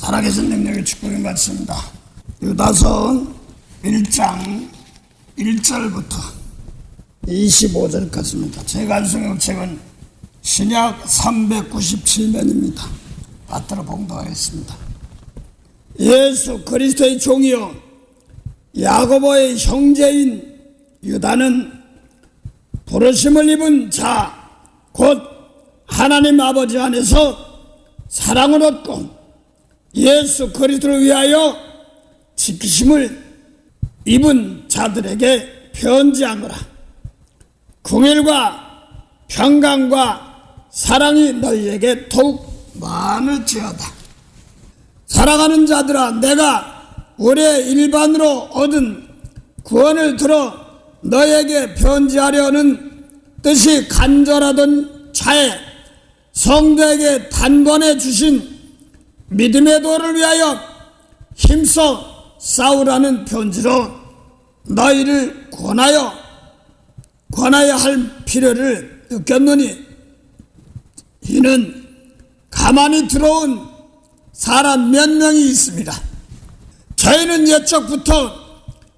살아계신 능력의 축복인 것 같습니다. 유다서 1장 1절부터 25절까지입니다. 제가 한 성경책은 신약 397면입니다. 받들어 봉독하겠습니다. 예수 그리스도의 종이요 야고보의 형제인 유다는 부르심을 입은 자 곧 하나님 아버지 안에서 사랑을 얻고 예수 그리스도를 위하여 지키심을 입은 자들에게 편지하노라. 긍휼과 평강과 사랑이 너희에게 더욱 많을지어다. 사랑하는 자들아, 내가 올해 일반으로 얻은 구원을 들어 너희에게 편지하려는 뜻이 간절하던 차에 성도에게 단번에 주신 믿음의 도를 위하여 힘써 싸우라는 편지로 너희를 권하여야 할 필요를 느꼈느니, 이는 가만히 들어온 사람 몇 명이 있습니다. 저희는 예적부터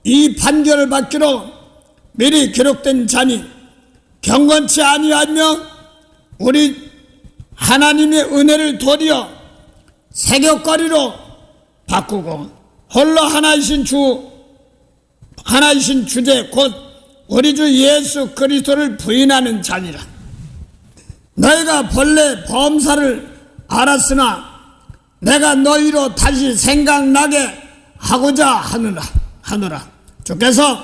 이 판결을 받기로 미리 기록된 자니 경건치 아니하며 우리 하나님의 은혜를 도리어 세격거리로 바꾸고 홀로 하나이신 주제 곧 우리 주 예수 그리스도를 부인하는 자니라. 너희가 본래 범사를 알았으나 내가 너희로 다시 생각나게 하고자 하노라. 주께서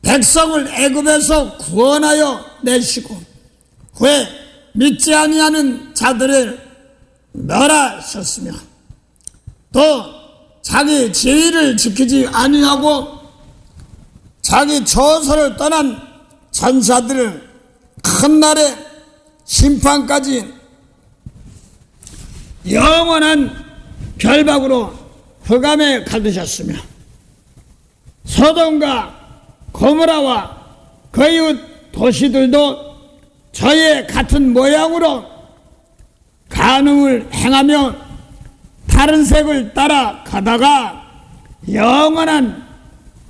백성을 애굽에서 구원하여 내시고 후에 믿지 아니하는 자들을 멸하셨으며 또 자기 지위를 지키지 아니하고 자기 처소를 떠난 전사들을 큰 날의 심판까지 영원한 결박으로 흑암에 가두셨으며 소돔과 고모라와 그 이웃 도시들도 저의 같은 모양으로 간음을 행하며 다른 색을 따라 가다가 영원한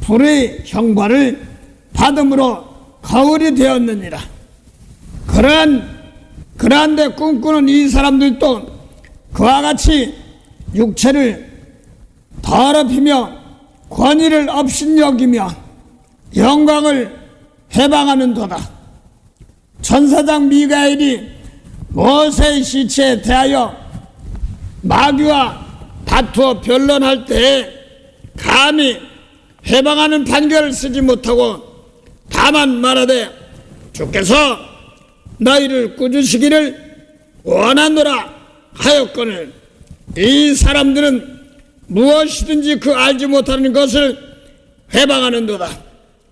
불의 형벌을 받음으로 거울이 되었느니라. 그러한데 꿈꾸는 이 사람들도 그와 같이 육체를 더럽히며 권위를 업신여기며 영광을 해방하는도다. 천사장 미가엘이 모세의 시체에 대하여 마귀와 다투어 변론할 때에 감히 해방하는 판결을 쓰지 못하고 다만 말하되 주께서 너희를 꾸짖으시기를 원하노라 하였거늘 이 사람들은 무엇이든지 그 알지 못하는 것을 해방하는도다.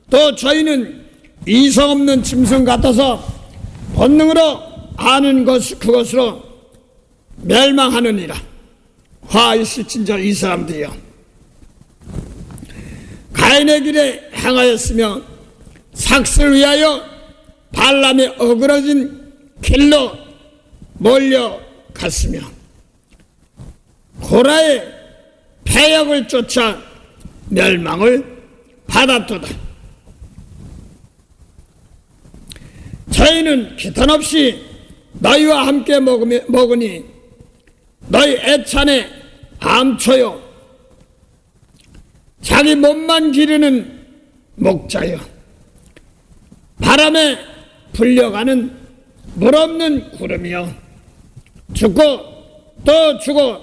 또 저희는 이성 없는 짐승 같아서 본능으로 아는 그것으로 멸망하느니라. 화 있을진저 이 사람들이여, 가인의 길에 행하였으며 삭슬을 위하여 발람의 어그러진 길로 몰려갔으며 고라의 패역을 쫓아 멸망을 받았도다. 저희는 기탄없이 너희와 함께 먹으니 너희 애찬의 암초요 자기 몸만 기르는 목자요 바람에 불려가는 물없는 구름이요 죽고 또 죽어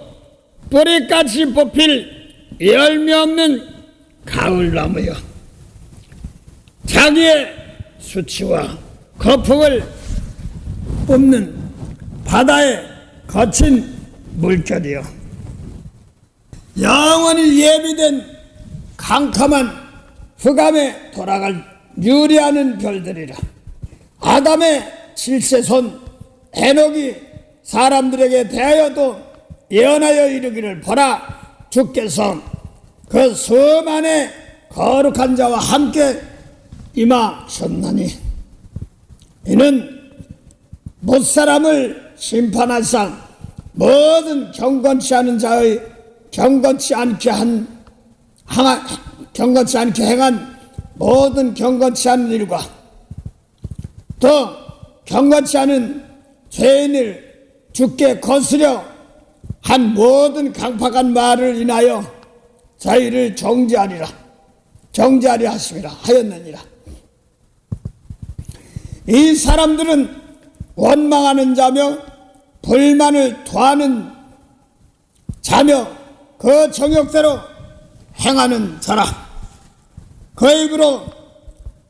뿌리까지 뽑힐 열매 없는 가을나무요 자기의 수치와 거품을 뿜는 바다의 거친 물결이요 영원히 예비된 캄캄한 흑암에 돌아갈 유리하는 별들이라. 아담의 칠세손 에녹이 사람들에게 대하여도 예언하여 이르기를 보라, 주께서 그 수만의 거룩한 자와 함께 임하셨나니 이는 못사람을 심판하사 모든 경건치 않은 자의 경건치 않게 행한 모든 경건치 않은 일과 또 경건치 않은 죄인을 죽게 거스려 한 모든 강팍한 말을 인하여 저희를 정죄하리라 하심이라 하였느니라. 이 사람들은 원망하는 자며 불만을 토하는 자며 그 정욕대로 행하는 자라. 그 입으로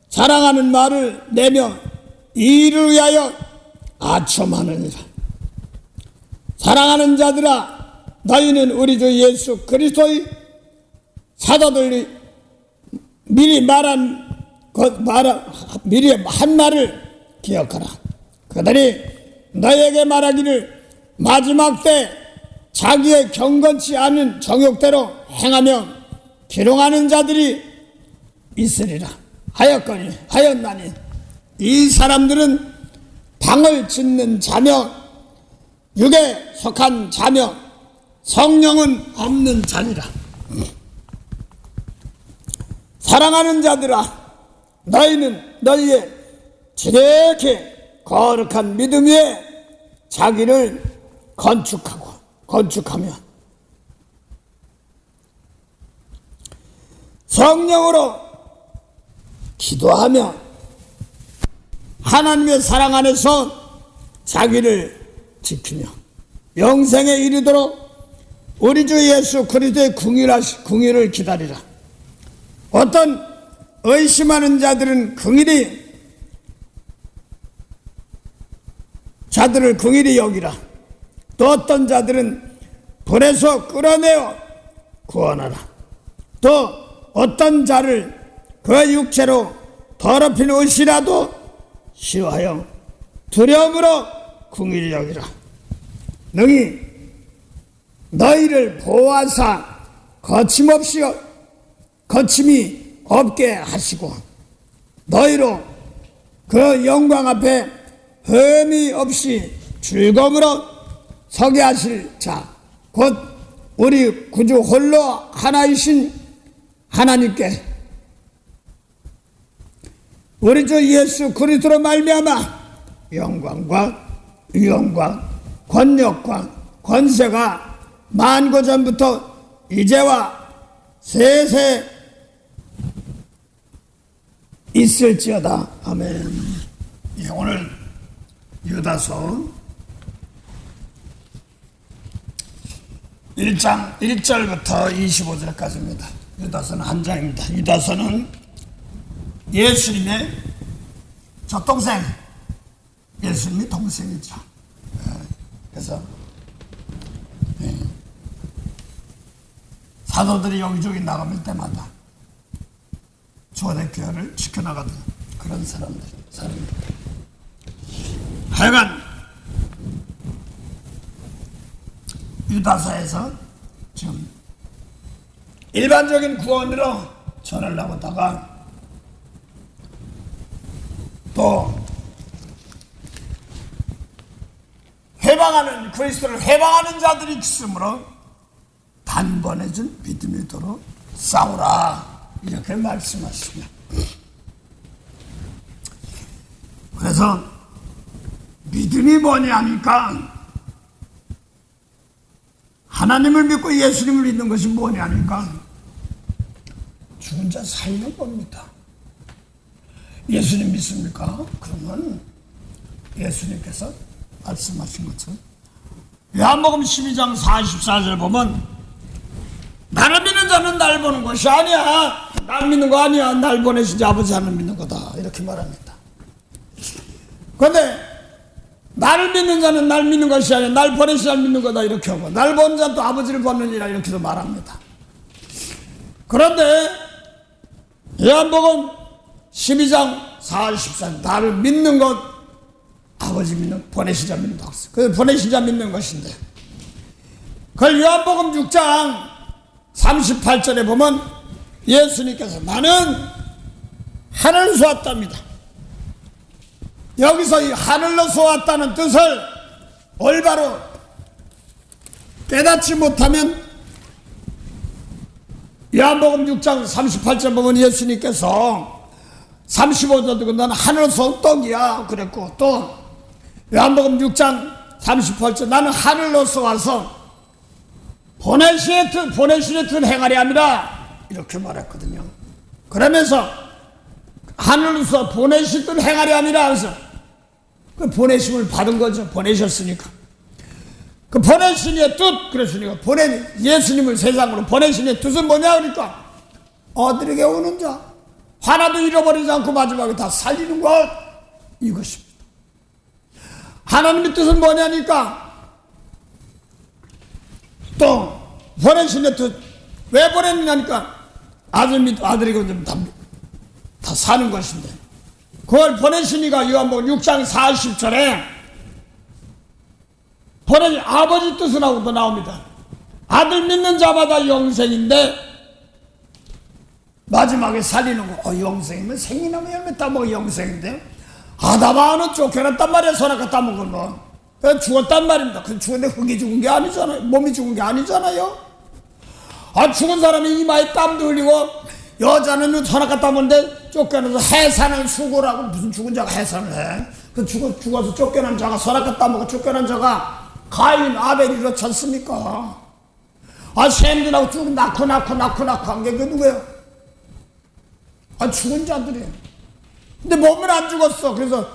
자랑하는 말을 내며 이를 위하여 아첨하느니라. 사랑하는 자들아, 너희는 우리 주 예수 그리스도의 사도들이 미리 한 말을 기억하라. 그들이 너에게 말하기를 마지막 때 자기의 경건치 않은 정욕대로 행하며 기롱하는 자들이 있으리라 하였나니 이 사람들은 방을 짓는 자며 육에 속한 자며 성령은 없는 자니라. 사랑하는 자들아, 너희는 너희의 지극히 거룩한 믿음 위에 자기를 건축하며 성령으로 기도하며 하나님의 사랑 안에서 자기를 지키며 영생에 이르도록 우리 주 예수 그리스도의 궁일을 기다리라. 어떤 의심하는 자들을 긍일히 여기라. 또 어떤 자들은 불에서 끌어내어 구원하라. 또 어떤 자를 그 육체로 더럽힌 옷이라도 싫어하여 두려움으로 긍일히 여기라. 능히 너희를 보호하사 거침이 없게 하시고 너희로 그 영광 앞에 흠이 없이 즐거움으로 서게 하실 자 곧 우리 구주 홀로 하나이신 하나님께 우리 주 예수 그리스도로 말미암아 영광과 위엄과 권력과 권세가 만고전부터 이제와 세세 있을지어다. 아멘. 예, 오늘 유다서 1장 1절부터 25절까지입니다. 유다서는 한 장입니다. 유다서는 예수님의 젖동생, 예수님의 동생이죠. 그래서 사도들이 여기저기 나가면 때마다 초대교회를 지켜나가던 그런 사람입니다. 하여간 유다서에서 지금 일반적인 구원으로 전하려고 하다가 또 그리스도를 회방하는 자들이 있으므로 단번해진 믿음이 도록 싸우라 이렇게 말씀하십니다. 그래서 믿음이 뭐냐 하니까 하나님을 믿고 예수님을 믿는 것이 뭐냐 하니까 죽은 자 살리는 겁니다. 예수님 믿습니까? 그러면 예수님께서 말씀하신 것처럼 요한복음 12장 44절 보면 나를 믿는 자는 날 보는 것이 아니야. 날 믿는 거 아니야. 날 보내신 자 아버지 하나님 믿는 거다. 이렇게 말합니다. 그런데 나를 믿는 자는 날 믿는 것이 아니라 날 보내신 자를 믿는 거다 이렇게 하고 날 보는 자는 또 아버지를 보느니라 이렇게도 말합니다. 그런데 요한복음 12장 44절 나를 믿는 것 아버지 믿는 보내신 자 믿는 것 그 보내신 자 믿는 것인데 그걸 요한복음 6장 38절에 보면 예수님께서 나는 하늘을 쏘았답니다. 여기서 이 하늘로 쏘았다는 뜻을 올바로 깨닫지 못하면 요한복음 6장 38절 보면 예수님께서 35절 듣고 나는 하늘로서 떡이야 그랬고, 또 요한복음 6장 38절 나는 하늘로서 와서 보내신의 뜻 행하리 함이라 이렇게 말했거든요. 그러면서 하늘로서 보내신 뜻 행하리 함이라 해서 그 보내심을 받은 거죠. 보내셨으니까. 그 보내신의 뜻, 그랬으니까 예수님을 세상으로 보내신의 뜻은 뭐냐 그러니까 어들에게 오는 자 하나도 잃어버리지 않고 마지막에 다 살리는 것, 이것입니다. 하나님의 뜻은 뭐냐니까 또 보내신의 뜻 왜 보냈느냐니까 아들이고 다 사는 것인데, 그걸 보내시니까 요한복음 6장 40절에 보내신 아버지 뜻은 하고도 나옵니다. 아들 믿는 자마다 영생인데 마지막에 살리는 거. 영생이면 생이나무 열매 따먹어 영생인데, 아담아는 쫓겨났단 말이야. 선악과 따먹은 거. 죽었단 말입니다. 그 죽었는데 흙이 죽은 게 아니잖아요. 몸이 죽은 게 아니잖아요. 죽은 사람이 이마에 땀도 흘리고, 여자는 선악과 따먹는데 쫓겨나서 해산을 수고라고, 무슨 죽은 자가 해산을 해. 그 죽어서 쫓겨난 자가, 선악과 따먹어 쫓겨난 자가 가인 아벨이 그렇지 않습니까? 샘들하고 쭉 낳고 한 게 그 누구예요? 죽은 자들이에요. 근데 몸은 안 죽었어. 그래서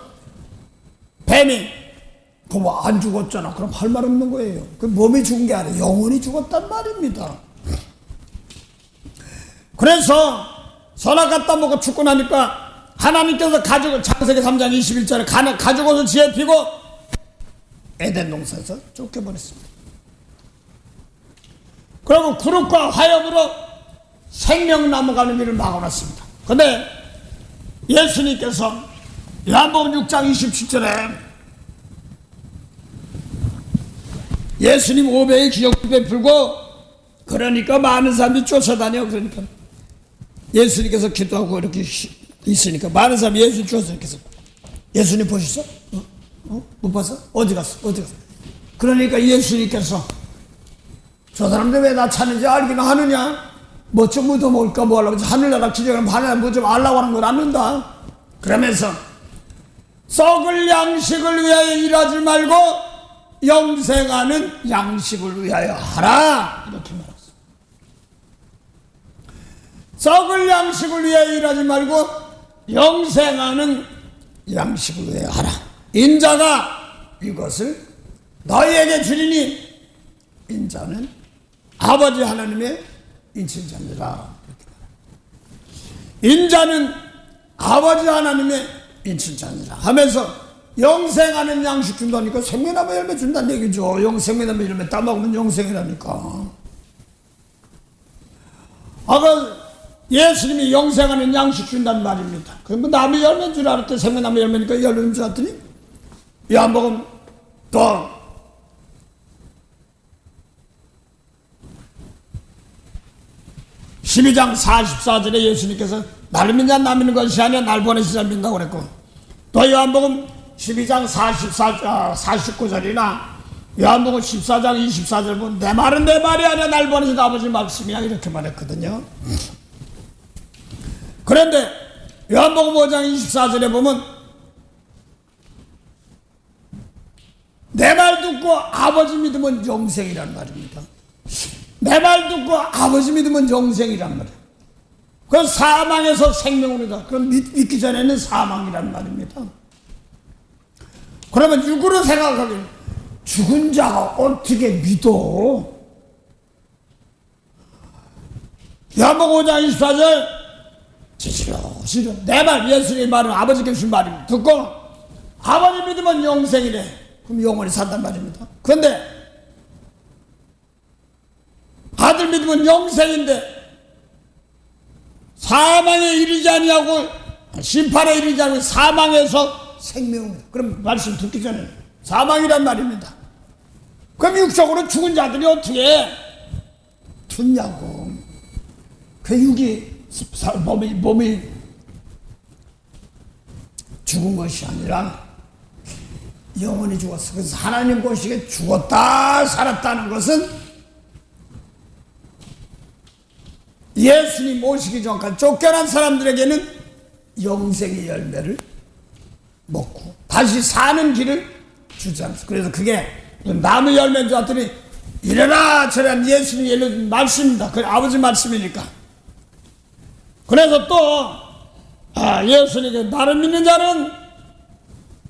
뱀이 그거 안 죽었잖아. 그럼 할 말 없는 거예요. 그 몸이 죽은 게 아니라 영혼이 죽었단 말입니다. 그래서 선악과 따먹고 죽고 나니까 하나님께서 창세기 3장 21절에 가지고서 지혜 피고 에덴 동산에서 쫓겨버렸습니다. 그리고 구름과 화염으로 생명나무 가는 길을 막아놨습니다. 그런데 예수님께서 요한복음 6장 27절에 예수님 5배의 기적을 베풀고, 그러니까 많은 사람이 쫓아다녀. 그러니까 예수님께서 기도하고 이렇게 있으니까 많은 사람이 예수님 쫓아다니면서, 예수님 보셨어? 못 봤어? 어디 갔어? 그러니까 예수님께서 저 사람들 왜 나 찾는지 알기는 하느냐? 뭐 좀 얻어먹을까 뭐 하려고, 하늘나라 기적을 하느냐, 뭐 좀 알라고 하는 걸 안는다. 그러면서 썩을 양식을 위하여 일하지 말고 영생하는 양식을 위하여 하라, 이렇게 말했어. 썩을 양식을 위하여 일하지 말고 영생하는 양식을 위하여 하라. 인자가 이것을 너희에게 주리니 인자는 아버지 하나님의 인친자니라. 인자는 아버지 하나님의 인친자니라 하면서 영생하는 양식 준다니까 생명나무 열매 준다는 얘기죠. 생명나무 열매 따먹으면 영생이라니까. 예수님이 영생하는 양식 준다는 말입니다. 그럼 나무 열매인 줄 알았더니 생명나무 열매니까 열매인 줄 알았더니 요한복음 또 12장 44절에 예수님께서 나를 믿냐 나 믿는 것이 아니야 날 보내신 자 믿는다고 그랬고, 또 요한복음 12장 49절이나 요한복음 14장 24절 보면 내 말은 내 말이 아니야 날 보내신 아버지 말씀이야 이렇게 말했거든요. 그런데 요한복음 5장 24절에 보면 내 말 듣고 아버지 믿으면 영생이란 말입니다. 내 말 듣고 아버지 믿으면 영생이란 말이에요. 그건 사망에서 생명으로다. 그럼 믿기 전에는 사망이란 말입니다. 그러면 육으로 생각하면 죽은 자가 어떻게 믿어? 요한복음 5장 24절 싫어. 내 말, 예수님의 말은 아버지께 주신 말입니다. 듣고 아버지 믿으면 영생이래. 그럼 영원히 산단 말입니다. 그런데 아들 믿으면 영생인데 사망에 이르지 아니하고 심판에 이르지 않고 사망에서 생명입니다. 그럼 말씀 듣기 전에 사망이란 말입니다. 그럼 육적으로 죽은 자들이 어떻게 듣냐고. 그 육이 몸이 죽은 것이 아니라 영원히 죽었어. 그래서 하나님 보시기에 죽었다 살았다는 것은 예수님 오시기 전까지 쫓겨난 사람들에게는 영생의 열매를 먹고 다시 사는 길을 주지 않습니다. 그래서 그게 나무 열매인 줄 알았더니 이래라 저래라 예수님이 알려준 말씀입니다. 그 아버지 말씀이니까. 그래서 또 예수님께 나를 믿는 자는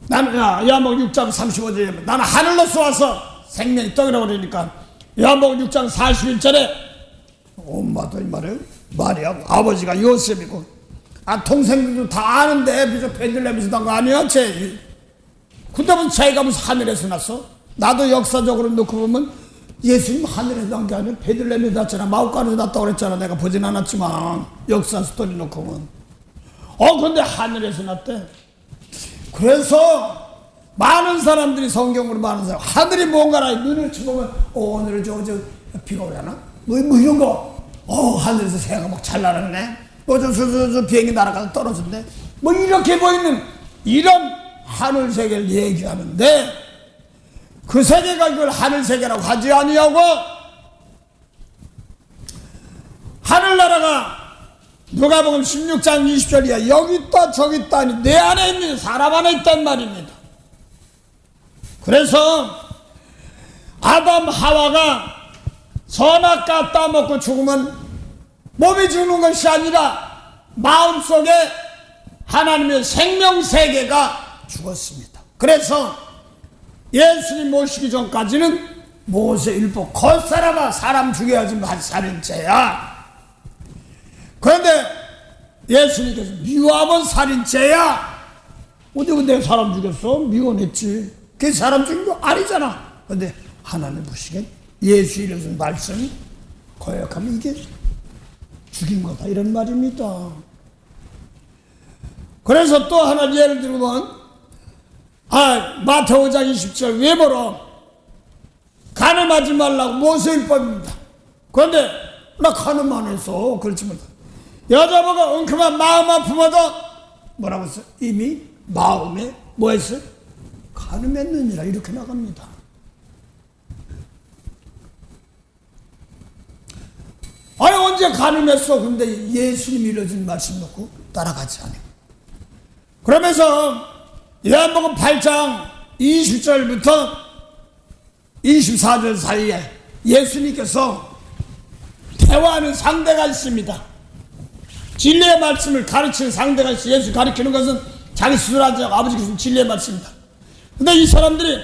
나는 요한복음 6장 35절에 나는 하늘로서 와서 생명의 떡이라고 그러니까 요한복음 6장 41절에 엄마도 이 말을 마리아고 아버지가 요셉이고 동생들도 다 아는데 비서 베들레헴에서 난 거 아니야 쟤. 근데 무슨 자기가 무슨 하늘에서 났어? 나도 역사적으로 놓고 보면 예수님 하늘에서 난 게 아니라 베들레헴에서 났잖아. 마우카에서 났다고 그랬잖아. 내가 보진 않았지만 역사 스토리 놓고 보면 근데 하늘에서 났대. 그래서 많은 사람들이 성경으로 많은 사람 하늘이 뭔가라 눈을 쳐보면 오늘 저 비가 오려나? 뭐 이런 거 하늘에서 새가 막 잘 날았네. 저 비행기 날아가서 떨어졌네. 뭐 이렇게 보이는 이런 하늘 세계를 얘기하는데 그 세계가 그걸 하늘 세계라고 하지 아니하고 하늘나라가 누가복음 16장 20절이야. 여기 있다 저기 있다 아니 내 안에 있는 사람 안에 있단 말입니다. 그래서 아담 하와가 선악과 따먹고 죽으면 몸이 죽는 것이 아니라 마음속에 하나님의 생명세계가 죽었습니다. 그래서 예수님 모시기 전까지는 모세율법 겉사람아 사람 죽여야지 살인죄야. 그런데 예수님께서 미워하면 살인죄야. 어디 근데 사람 죽였어? 미워냈지. 그게 사람 죽인 거 아니잖아. 그런데 하나님 보시기엔 예수 이름의 말씀이 거역하면 이게 죽인 거다 이런 말입니다. 그래서 또 하나 예를 들면 마태오 5장 20절 외모로 간음하지 말라고 모세율법입니다. 그런데 나 간음 안 했어. 그렇지 못해. 여자보고 엉큼한 마음 아픔어도 뭐라고 했어? 이미 마음에 뭐 했어요? 간음했느니라 이렇게 나갑니다. 아니 언제 간음했어? 근데 예수님이 이루어진 말씀 놓고 따라가지 않아요. 그러면서 요한복음 8장 20절부터 24절 사이에 예수님께서 대화하는 상대가 있습니다. 진리의 말씀을 가르치는 상대가 있어요. 예수 가르치는 것은 자기 스스로 하지 아버지께서 진리의 말씀입니다. 근데 이 사람들이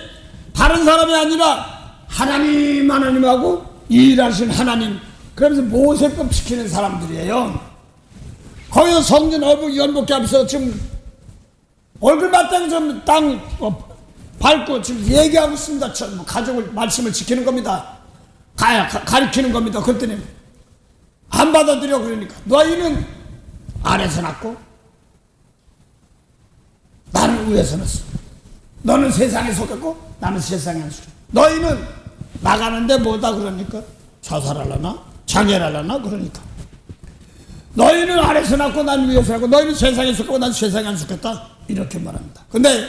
다른 사람이 아니라 하나님하고 일하신 하나님, 그러면서 모세법 지키는 사람들이에요. 거기서 성전 연복기 앞에서 지금 얼굴 맞대고 좀 땅 밟고 지금 얘기하고 있습니다. 가족을 말씀을 지키는 겁니다. 가르치는 겁니다. 그랬더니 안 받아들여. 그러니까 너희는 아래서 났고 나는 위에서 났어. 너는 세상에 속했고 나는 세상에 안 속해. 너희는 나가는데 뭐다 그러니까 자살하려나 장애하려나 그러니까 너희는 아래서 났고 난 위에서 났고 너희는 세상에 속했고 난 세상에 안 속했다 이렇게 말합니다. 근데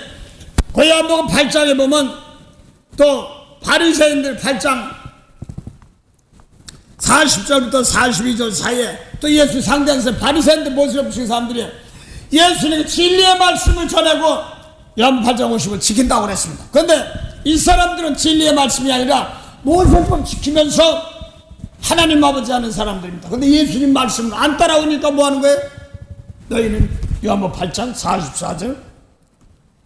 요한복음 8장에 보면 또 바리새인들 8장 40절부터 42절 사이에 또 예수 상대에서 바리새인들 모습을 보신 사람들이 예수님이 진리의 말씀을 전하고 요한복음 8장 50을 지킨다고 그랬습니다. 그런데 이 사람들은 진리의 말씀이 아니라 모세법 지키면서 하나님 아버지 하는 사람들입니다. 그런데 예수님 말씀을 안 따라오니까 뭐 하는 거예요? 너희는 요한복음 8장 44절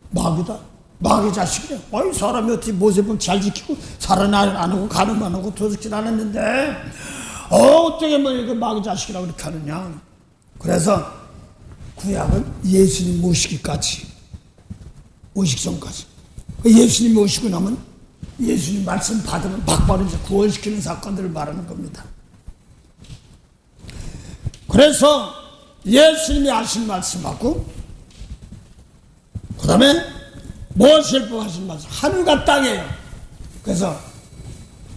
마귀다. 마귀 자식이야. 아이 사람이 어떻게 모세법 잘 지키고 살아나 안 하고 간음 안 하고 도둑질 안 했는데 어떻게 뭐 이거 마귀 자식이라고 그렇게 하느냐. 그래서 구약은 예수님 모시기까지 오시기 전까지 예수님 모시고 나면 예수님 말씀 받으면 막바로 이제 구원시키는 사건들을 말하는 겁니다. 그래서 예수님이 하신 말씀하고 그 다음에 모세율법 하신 말씀 하늘과 땅이에요. 그래서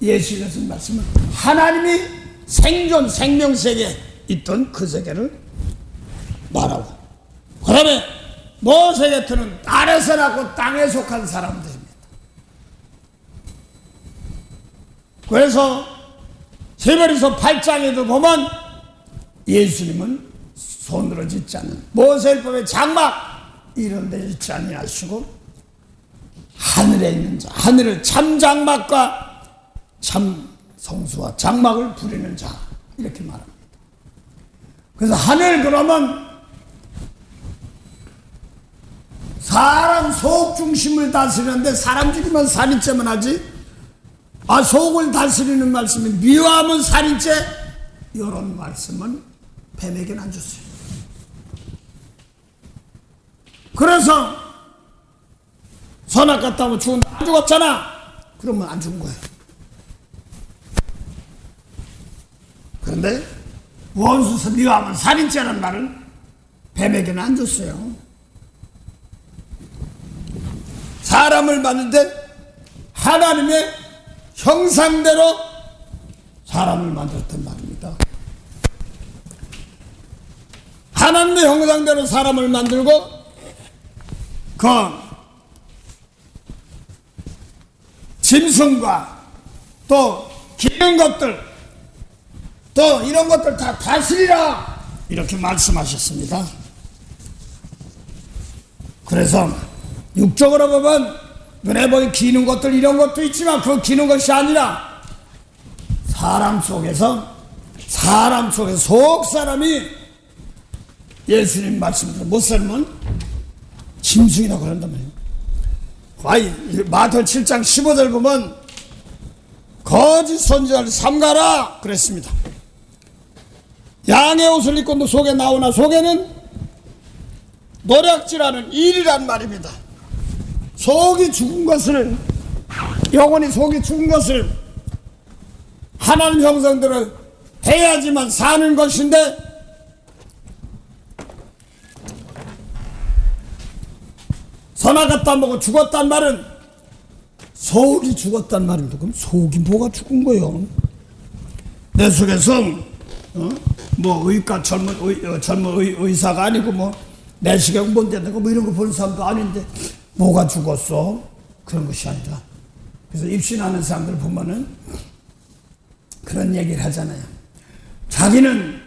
예수님이 하신 말씀은 하나님이 생존 생명세계에 있던 그 세계를 말하고 그 다음에 모세 곁에는 아래서 낳고 땅에 속한 사람들입니다. 그래서 히브리서 8장에도 보면 예수님은 손으로 짓지 않는 모세율법의 장막 이런 데 짓지 아니하시고 하늘에 있는 자, 하늘을 참 장막과 참 성수와 장막을 부리는 자 이렇게 말합니다. 그래서 하늘 그러면 사람 속 중심을 다스리는데 사람 죽이면 살인죄만 하지 속을 다스리는 말씀이 미워하면 살인죄 이런 말씀은 뱀에게는 안 줬어요. 그래서 선악 갔다 오면 죽은데 안 죽었잖아 그러면 안 죽은 거예요. 그런데 원수 미워하면 살인죄라는 말은 뱀에게는 안 줬어요. 사람을 만드는데 하나님의 형상대로 사람을 만들었단 말입니다. 하나님의 형상대로 사람을 만들고 그 짐승과 또 기는 것들 또 이런 것들 다 다스리라 이렇게 말씀하셨습니다. 그래서 육적으로 보면 눈에 보이 기는 것들 이런 것도 있지만 그 기는 것이 아니라 사람 속에서 속 사람이 예수님 말씀대로 못 살면 짐승이라고 그런단 말이에요. 마태복음 7장 15절 보면 거짓 선지자를 삼가라 그랬습니다. 양의 옷을 입고 속에 나오나 속에는 노략질하는 일이란 말입니다. 속이 죽은 것을 영혼이 속이 죽은 것을 하나님 형상대로 해야지만 사는 것인데 선악갔다 먹고 죽었단 말은 속이 죽었단 말입니다. 그럼 속이 뭐가 죽은 거예요? 내 속에서 뭐 의과 젊은 의사가 아니고 뭐 내시경 못 된다고 뭐 이런 거 보는 사람도 아닌데 뭐가 죽었어? 그런 것이 아니라 그래서 입신하는 사람들 보면은 그런 얘기를 하잖아요. 자기는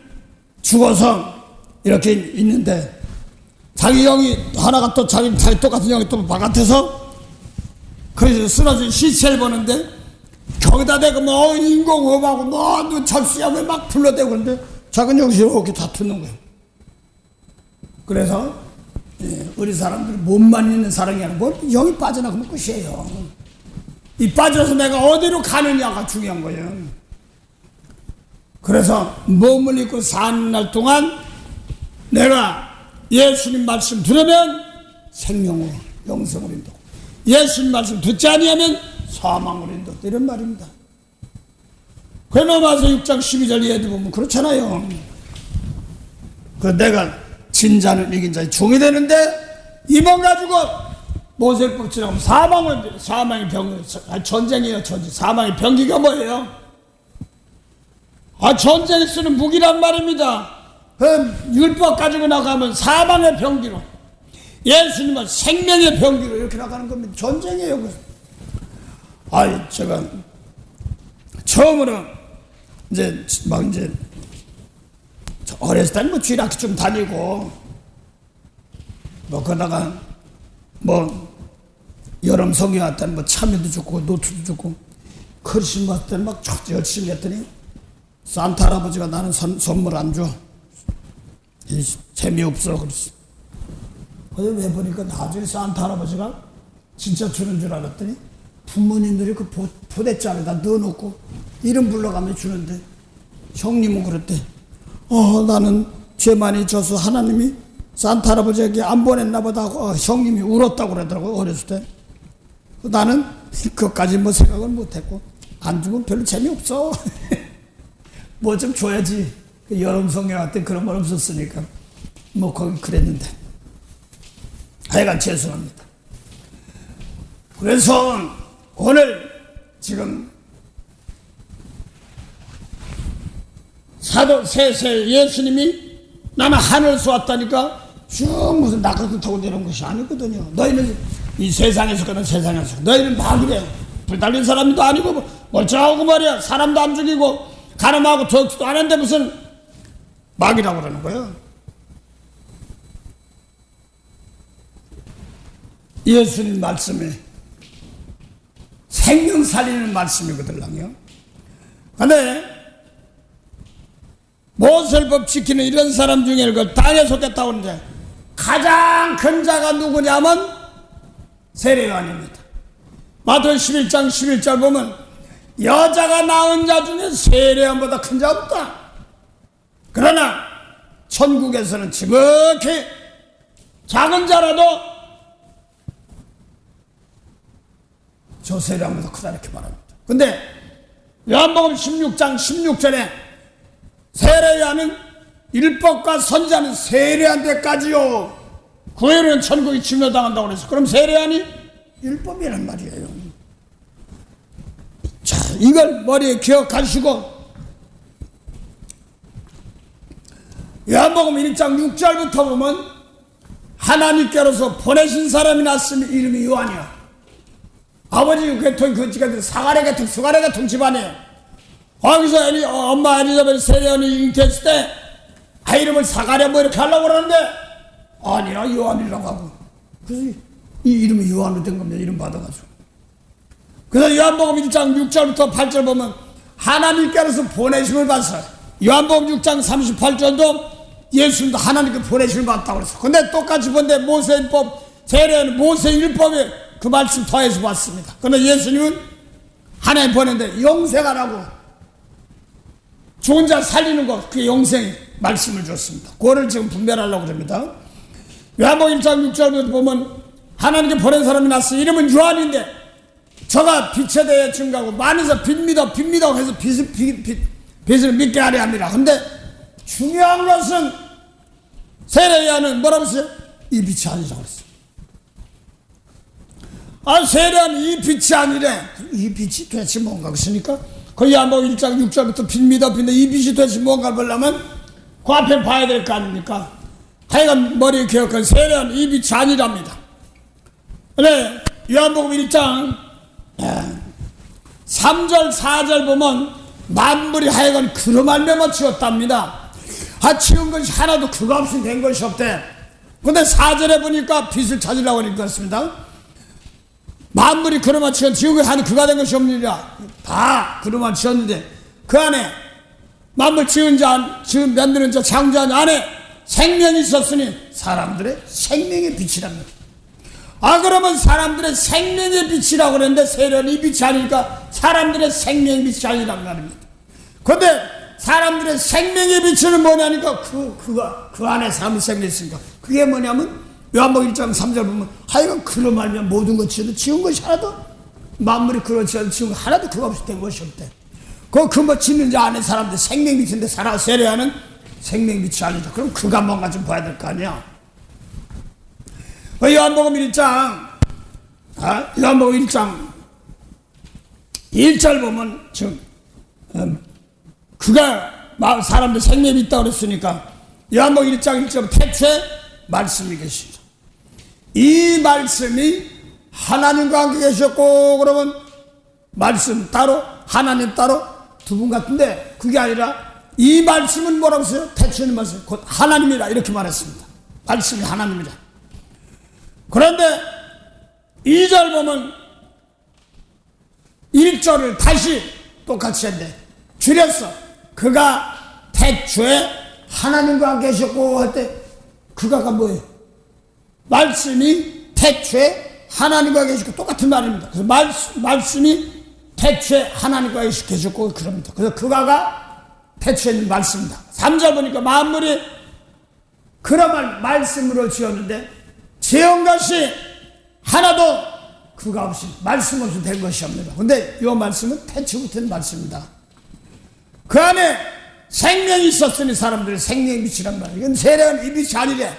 죽어서 이렇게 있는데 자기 영이 하나가 또 자기 똑같은 영이 또 바깥에서 그래서 쓰러진 시체를 보는데 거기다 대고 뭐 인공호흡하고 너 접시하고 막 불러대고 그런데 작은 영이 이렇게 다투는 거예요. 그래서 우리 사람들이 몸만 있는 사랑이 아니고 영이 빠져나가면 끝이에요. 이 빠져서 내가 어디로 가느냐가 중요한 거예요. 그래서 몸을 입고 사는 날 동안 내가 예수님 말씀 들으면 생명으로 영생으로 인도하고 예수님 말씀 듣지 아니하면 사망으로 인도하고 이런 말입니다. 로마서 6장 12절 이해도 보면 그렇잖아요. 그 내가 진자는 이긴 자의 종이 되는데 이만 가지고 모세법처럼 사망의 병 전쟁이에요. 전쟁. 사망의 병기가 뭐예요? 전쟁에 쓰는 무기란 말입니다. 율법 가지고 나가면 사망의 병기로 예수님은 생명의 병기로 이렇게 나가는 겁니다. 전쟁이에요. 제가 처음으로 이제 어렸을 때는 뭐 주일학교 좀 다니고 뭐 그러다가 뭐 여름 성경 할 때는 뭐 참외도 주고 노트도 주고 크리스마스 때는 막 열심히 했더니 산타 할아버지가 나는 선물 안 줘. 재미없어 그랬어. 근데 왜 보니까 나중에 산타 할아버지가 진짜 주는 줄 알았더니 부모님들이 그 포대장에다 넣어놓고 이름 불러가며 주는데 형님은 그랬대. 나는 죄 많이 져서 하나님이 산타 할아버지에게 안 보냈나 보다 하고 형님이 울었다고 그러더라고 어렸을 때. 나는 그것까지 뭐 생각을 못했고 안 주면 별로 재미없어. 뭐 좀 줘야지. 여름 성경 같은 그런 건 없었으니까 뭐 거기 그랬는데 하여간 죄송합니다. 그래서 오늘 지금 사도 세세 예수님이 나는 하늘에서 왔다니까 쭉 무슨 낙하산 타고 내려온 것이 아니거든요. 너희는 이 세상에서 그런 세상에서 너희는 막 그래 불 달린 사람도 아니고 멀쩡하고 말이야 사람도 안 죽이고 가늠하고 저주도 안 하는데 무슨 막이라고 그러는 거예요. 예수님 말씀이 생명 살리는 말씀이거든요. 근데 모세율법 지키는 이런 사람 중에 그 땅에 속했다고 하는데 가장 큰 자가 누구냐면 세례요한입니다. 마태복음 11장 11절 보면 여자가 낳은 자 중에 세례요한보다 큰 자 없다. 그러나 천국에서는 지극히 작은 자라도 저 세례요한보다 크다 이렇게 말합니다. 근데 요한복음 16장 16절에 세례요한은 율법과 선지자는 세례한 데까지요 그 후에는 천국이 침노당한다고 그래서 그럼 세례요한이 율법이란 말이에요. 자, 이걸 머리에 기억하시고 요한복음 1장 6절부터 보면 하나님께로서 보내신 사람이 났으니 이름이 요한이야. 아버지 계통 그지가 사가랴 계통 수가랴 계통 집안에 거기서 엄마 엘리자벳 세례요한이 잉태했을 때 이름을 사가랴 뭐 이렇게 하려고 그러는데 아니야 요한이라고 하고 그래서 이 이름이 요한으로 된 겁니다. 이름 받아가지고. 그래서 요한복음 1장 6절부터 8절 보면 하나님께로서 보내심을 받았어요. 요한복음 6장 38절도 예수님도 하나님께 보내심을 받았다고 그랬어요. 근데 똑같이 본데 모세율법 세례는 모세율법에 그 말씀 더해서 받습니다. 그런데 예수님은 하나님 보냈는데 영생하라고 죽은 자 살리는 것 그게 영생의 말씀을 줬습니다. 그거를 지금 분별하려고 그럽니다. 요한복음 1장 6절부터 보면 하나님께 보낸 사람이 났어. 이름은 요한인데 저가 빛에 대해 증거하고 많이서 빛 믿어 해서 빛을 믿게 하려 합니다. 근데 중요한 것은 세례요한은 뭐라고 했어요? 이 빛이 아니라고 그랬어요. 세례요한은 이 빛이 아니래. 이 빛이 도대체 뭔가 그러니까 그 요한복음 1장 6절부터 빛 믿어 이 빛이 도대체 뭔가 보려면 그 앞에 봐야 될 거 아닙니까? 하여간 머리에 기억한 세례요한은 이 빛이 아니랍니다. 근데 요한복음 1장 3절 4절 보면 만물이 하여간 그로 말미암아 지었답니다. 지은 것이 하나도 그거 없이 된 것이 없대. 근데 4절에 보니까 빛을 찾으려고 하니까 그렇습니다. 만물이 그로만 지은 것이 하나 그가 된 것이 없느니라. 다 그로만 지었는데 그 안에 만물 지은 자 지은 만드는 자 창조한 안에 생명이 있었으니 사람들의 생명의 빛이랍니다. 그러면 사람들의 생명의 빛이라고 그랬는데 세례요한이 이 빛이 아니니까 사람들의 생명의 빛이 아니란 말입니다. 그런데 사람들의 생명의 빛은 뭐냐니까 그 안에 사람이 생명이 있으니까 그게 뭐냐면 요한복음 1장 3절 보면 하여간 그로 말미암아 모든 것 지은 것이 하나도 만물이 그로 지은 것 하나도 그거 없이 된 것이 없대. 그 뭐 짓는 자 안에 사람들 생명이 빛인데 세례요한은 생명이 빛이 아니다. 그럼 그가 뭔가 좀 봐야 될 거 아니야. 요한복음 1장 1절 보면 지금 그가 사람들 생명이 있다고 그랬으니까 요한복음 1장 1절 태초에 말씀이 계시죠. 이 말씀이 하나님과 함께 계셨고 그러면 말씀 따로 하나님 따로 두 분 같은데 그게 아니라 이 말씀은 뭐라고 했어요? 태초에 말씀 곧 하나님이라 이렇게 말했습니다. 말씀이 하나님이라. 그런데 2절 보면 1절을 다시 똑같이 했는데 줄였어. 그가 태초에 하나님과 함께 계셨고 할 때 그가가 뭐예요? 말씀이 태초에 하나님과 계시고 똑같은 말입니다. 그래서 말씀이 태초에 하나님과 계셨고 그럽니다. 그래서 그가가 태초에 있는 말씀입니다. 3절 보니까 만물이 그런 말씀으로 지었는데 지은 것이 하나도 그가 없이 말씀 없이 된 것이 없습니다. 그런데 이 말씀은 태초부터 있는 말씀입니다. 그 안에 생명이 있었으니 사람들의 생명의 빛이란 말이에요. 이건 세례요한 이 빛이 아니래.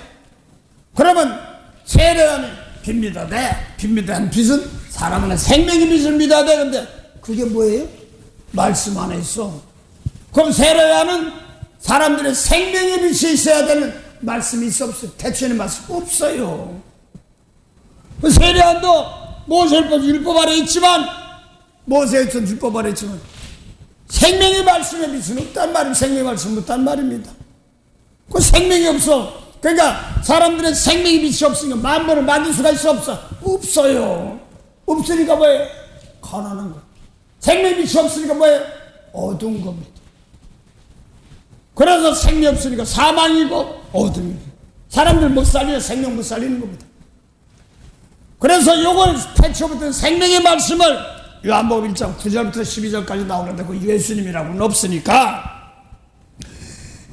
그러면 세례요한이 빛 믿어야 돼. 빛 믿어야 하는 빛은 사람은 생명의 빛을 믿어야 돼. 근데 그게 뭐예요? 말씀 안에 있어. 그럼 세례요한은 사람들의 생명의 빛이 있어야 되는 말씀이 있어 없어요? 태초에는 말씀 없어요. 세례요한도 모세율법 율법 아래 있지만 모세율법 율법 아래 있지만 생명의 말씀에 빛은 없단 말입니다. 생명의 말씀은 없단 말입니다. 그 생명이 없어. 그러니까 사람들은 생명이 빛이 없으니까 만물을 만들 수가 있어 없어? 없어요. 없으니까 뭐예요? 가난한 거. 생명이 빛이 없으니까 뭐예요? 어두운 겁니다. 그래서 생명이 없으니까 사망이고 어둠이고, 사람들 못 살리려 생명 못 살리는 겁니다. 그래서 요걸 태초부터 생명의 말씀을 요한복음 1장 9절부터 12절까지 나오는데 그 예수님이라고는 없으니까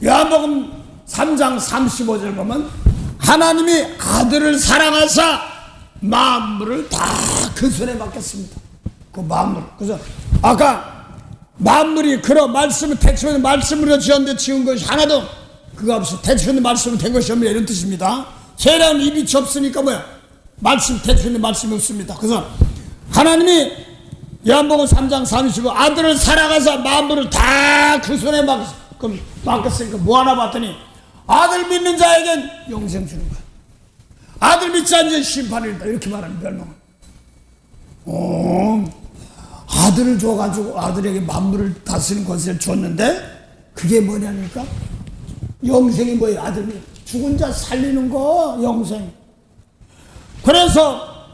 요한복음 3장 35절 보면 하나님이 아들을 사랑하사 만물을 다 그 손에 맡겼습니다. 그 만물. 그래서 아까 만물이 그런 말씀을 태초에 말씀으로 지었는데 지은 것이 하나도 그거 없이 태초에 말씀은 된 것이 없냐 이런 뜻입니다. 세례는 이 빛이 없으니까 뭐야? 말씀 태초에 말씀이 없습니다. 그래서 하나님이 요한복음 3장 35 아들을 사랑하사 만물을 다 그 손에 맡겼으니까 뭐 하나 봤더니 아들 믿는 자에겐 영생 주는 거야. 아들 믿지 않는 자는 심판이다. 이렇게 말하는 멸망. 아들을 줘가지고 아들에게 만물을 다스리는 권세를 줬는데 그게 뭐냐니까 영생이 뭐예요? 아들이 죽은 자 살리는 거 영생. 그래서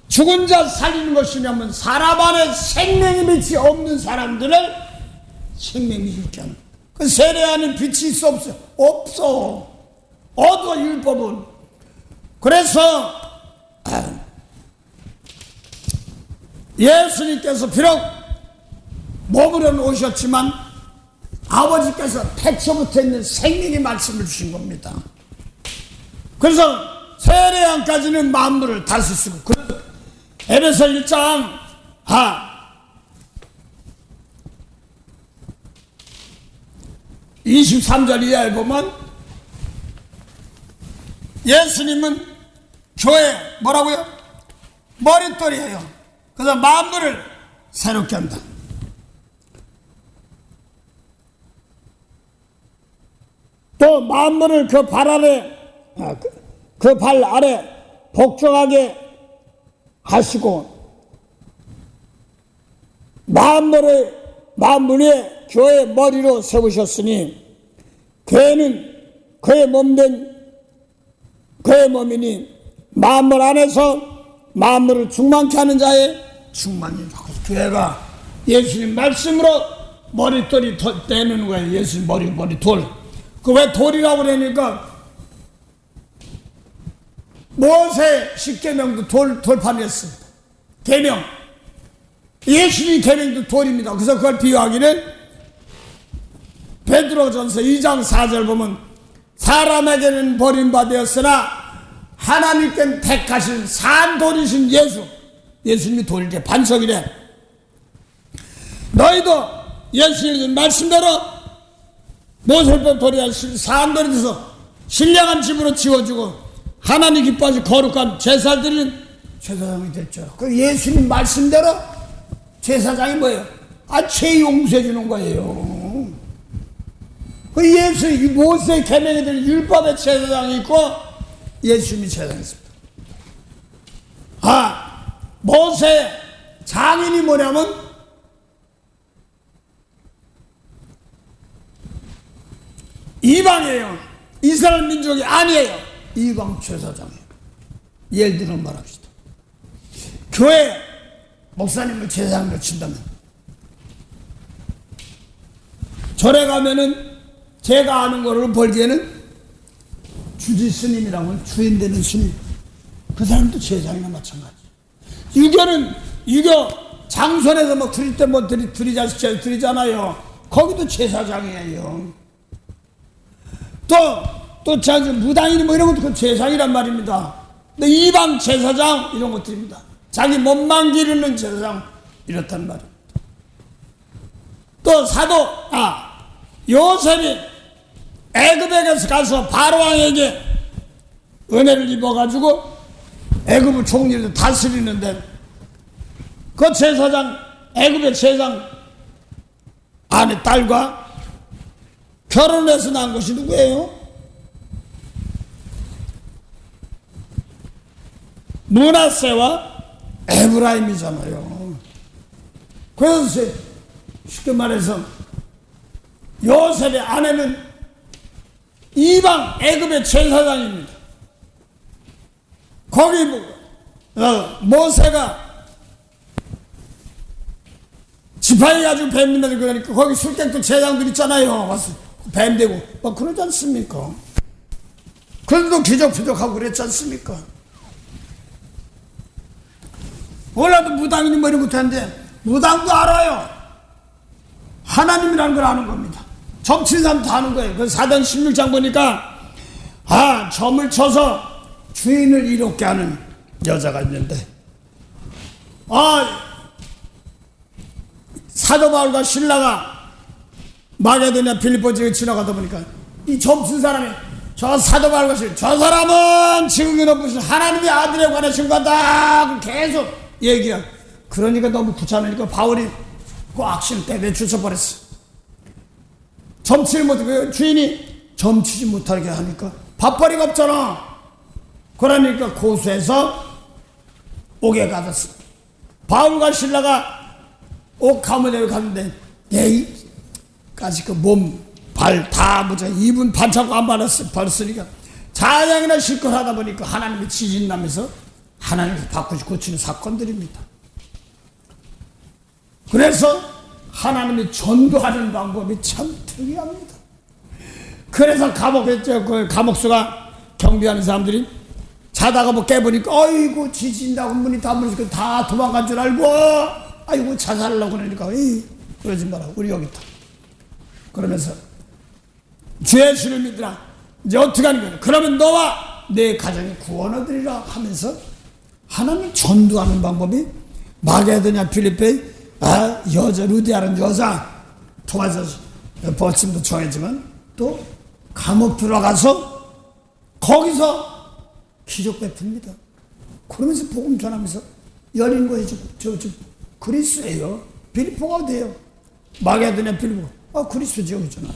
죽은 자 살리는 것이냐면 사람 안에 생명의 빛이 없는 사람들을 생명이 있게 하는. 그 세례하는 빛이 있어 없어? 없어. 어두워 율법은. 그래서 예수님께서 비록 몸으로는 오셨지만 아버지께서 태초부터 있는 생명의 말씀을 주신 겁니다. 그래서 세례안까지는 만물을 다스리고, 그래서 에베소 1장 23절 이하에 보면 예수님은 교회 뭐라고요? 머릿돌이에요. 그래서 만물을 새롭게 한다. 또 만물을 그 발 아래, 그 발 아래 복종하게 하시고 만물의 교회 머리로 세우셨으니 교회는 그의 몸이니 만물 안에서 만물을 충만케 하는 자의 충만이다. 교회가 예수님 말씀으로 머릿돌이 떼는 거예요. 예수님 머리돌. 그 왜 돌이라고 그러니까 모세 10계명도 돌판이었습니다. 계명. 예수님 계명도 돌입니다. 그래서 그걸 비유하기를 베드로전서 2장 4절 보면 사람에게는 버림받았으나 하나님께는 택하신 산돌이신 예수님이 돌이래. 반석이래. 너희도 예수님 말씀대로 모세법 돌이야 산돌이 돼서 신령한 집으로 지어주고 하나님 기뻐하시 거룩한 제사 드리는 제사장이 됐죠. 그 예수님 말씀대로 제사장이 뭐예요? 죄 용서해 주는 거예요. 그 모세의 계명에 대한 율법의 제사장이 있고 예수님이 제사장이 있습니다. 모세 장인이 뭐냐면 이방이에요. 이스라엘 민족이 아니에요. 이방 제사장이에요. 예를 들어 말합시다. 교회 목사님을 제사장으로 친다면 절에 가면은 제가 아는 거를 벌기에는 주지 스님이라고 주인 되는 스님, 그 사람도 제사장이나 마찬가지. 유교 장손에서 뭐 드릴 때 뭐 드리잖아요. 거기도 제사장이에요. 또 무당이니 뭐 이런 것도 그 제사장이란 말입니다. 근데 이방 제사장 이런 것들입니다. 자기 몸만 기르는 제사장 이렇단 말입니다. 또 사도 요셉이 애굽에 가서 바로왕에게 은혜를 입어가지고 애굽을 총리로 다스리는데 그 제사장, 애굽의 제사장 아내 딸과 결혼해서 난 것이 누구예요? 므낫세와 에브라임이잖아요. 그래서 쉽게 말해서 요셉의 아내는 이방 애굽의 제사장입니다. 거기 모세가 지팡이 가지고 뱀님들 그러니까 거기 술객도 제장들 있잖아요. 와서 뱀 되고 막 그러지 않습니까? 그런데도 기적부족하고 그랬지 않습니까? 몰라도 무당이니 뭐 이런 것도 하는데 무당도 알아요. 하나님이라는 걸 아는 겁니다. 점치는 사람 다 아는 거예요. 그 사도행 16장 보니까 점을 쳐서 주인을 이롭게 하는 여자가 있는데 사도 바울과 신라가 마게도냐 빌립보 지역에 지나가다 보니까 이 점친 사람이 저 사도 바울과 신라 저 사람은 지극히 높으신 하나님의 아들에 관하신 거다 계속 얘기야. 그러니까 너무 귀찮으니까 바울이 그 악신을 때려주워 버렸어. 점치를 못하고 주인이 점치지 못하게 하니까 밥벌이가 없잖아. 그러니까 고소해서 옥에 가뒀어. 바울과 신라가 옥 가문에 갔는데 내일까지 그 몸, 발 다 무자 입은 반창고 안 바랐으니까 자양이나 실컷 하다 보니까 하나님이 지진나면서 하나님께서 바꾸시 고치는 사건들입니다. 그래서 하나님이 전도하는 방법이 참 특이합니다. 그래서 감옥수가 경비하는 사람들이 자다가 뭐 깨보니까 어이구 지진다고 문이 다 문이 다 도망간 줄 알고 아이고 자살하려고 그러니까 그러지 마라 우리 여기 있다 그러면서 주의 주를 믿으라. 이제 어떻게 하는 거야? 그러면 너와 내 가정에 구원 얻으리라 하면서 하나님 전도하는 방법이 마게도냐 빌립보의 여자 루디아라는 여자 도와줘서 벌침도 정했지만 또 감옥 들어가서 거기서 기적 베풉니다. 그러면서 복음 전하면서 열린 거예요. 저 그리스예요. 빌립보가 어디예요? 마게도냐 빌립보. 그리스 지역이잖아.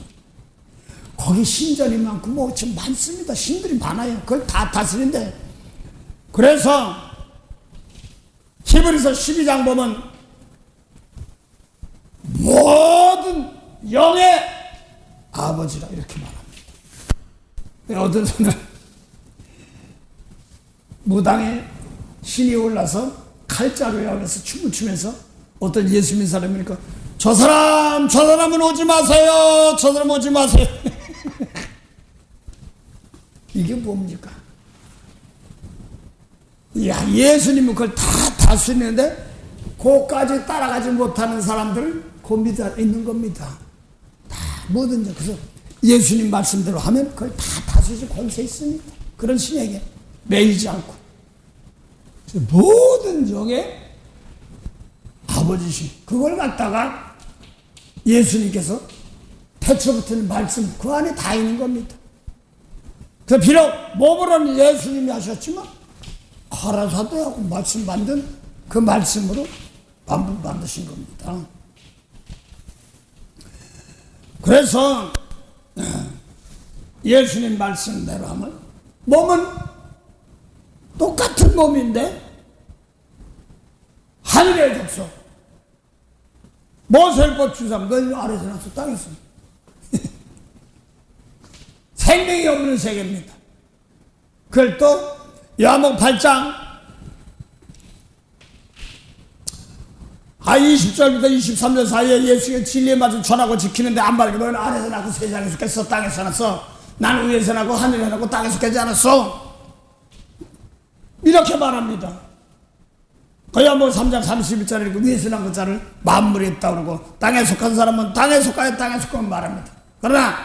거기 신전이 많고 뭐 좀 많습니다. 신들이 많아요. 그걸 다 다스린데. 그래서 히브리서 12장 보면 모든 영의 아버지라 이렇게 말합니다. 어떤 손을 무당에 신이 올라서 칼자루에 올라서 춤을 추면서 어떤 예수 믿는 사람이니까 저 사람은 오지 마세요. 저 사람 오지 마세요. 이게 뭡니까? 예수님은 그걸 다 다스리는데 그까지 따라가지 못하는 사람들을 그 밑에 있는 겁니다. 다 뭐든지. 그래서 예수님 말씀대로 하면 그걸 다 다스릴 권세 있습니다. 그런 신에게 매이지 않고 모든 영의 아버지신 그걸 갖다가 예수님께서 태초부터는 말씀 그 안에 다 있는 겁니다. 그 비록 몸으로는 예수님이 하셨지만 가라사대하고 말씀 만든 그 말씀으로 만드신 겁니다. 그래서 예수님 말씀대로 하면 몸은 똑같은 몸인데 하늘의 족속 모세율법 준 사람 너희 아래서 나서 땅에서 생명이 없는 세계입니다. 그걸 또 요한복음 8장 20절부터 23절 사이에 예수의 진리의 말씀 전하고 지키는데 안 바르게 너는 아래서 나고 세상에서 깼어 땅에서 났어 나는 위에서 나고 하늘에서 나고 땅에서 깨지 않았어 이렇게 말합니다. 요한복음 3장 31절에 위에서 난 자를 만물이 있다고 그러고 땅에 속한 사람은 땅에 속하여 땅에 속하면 말합니다. 그러나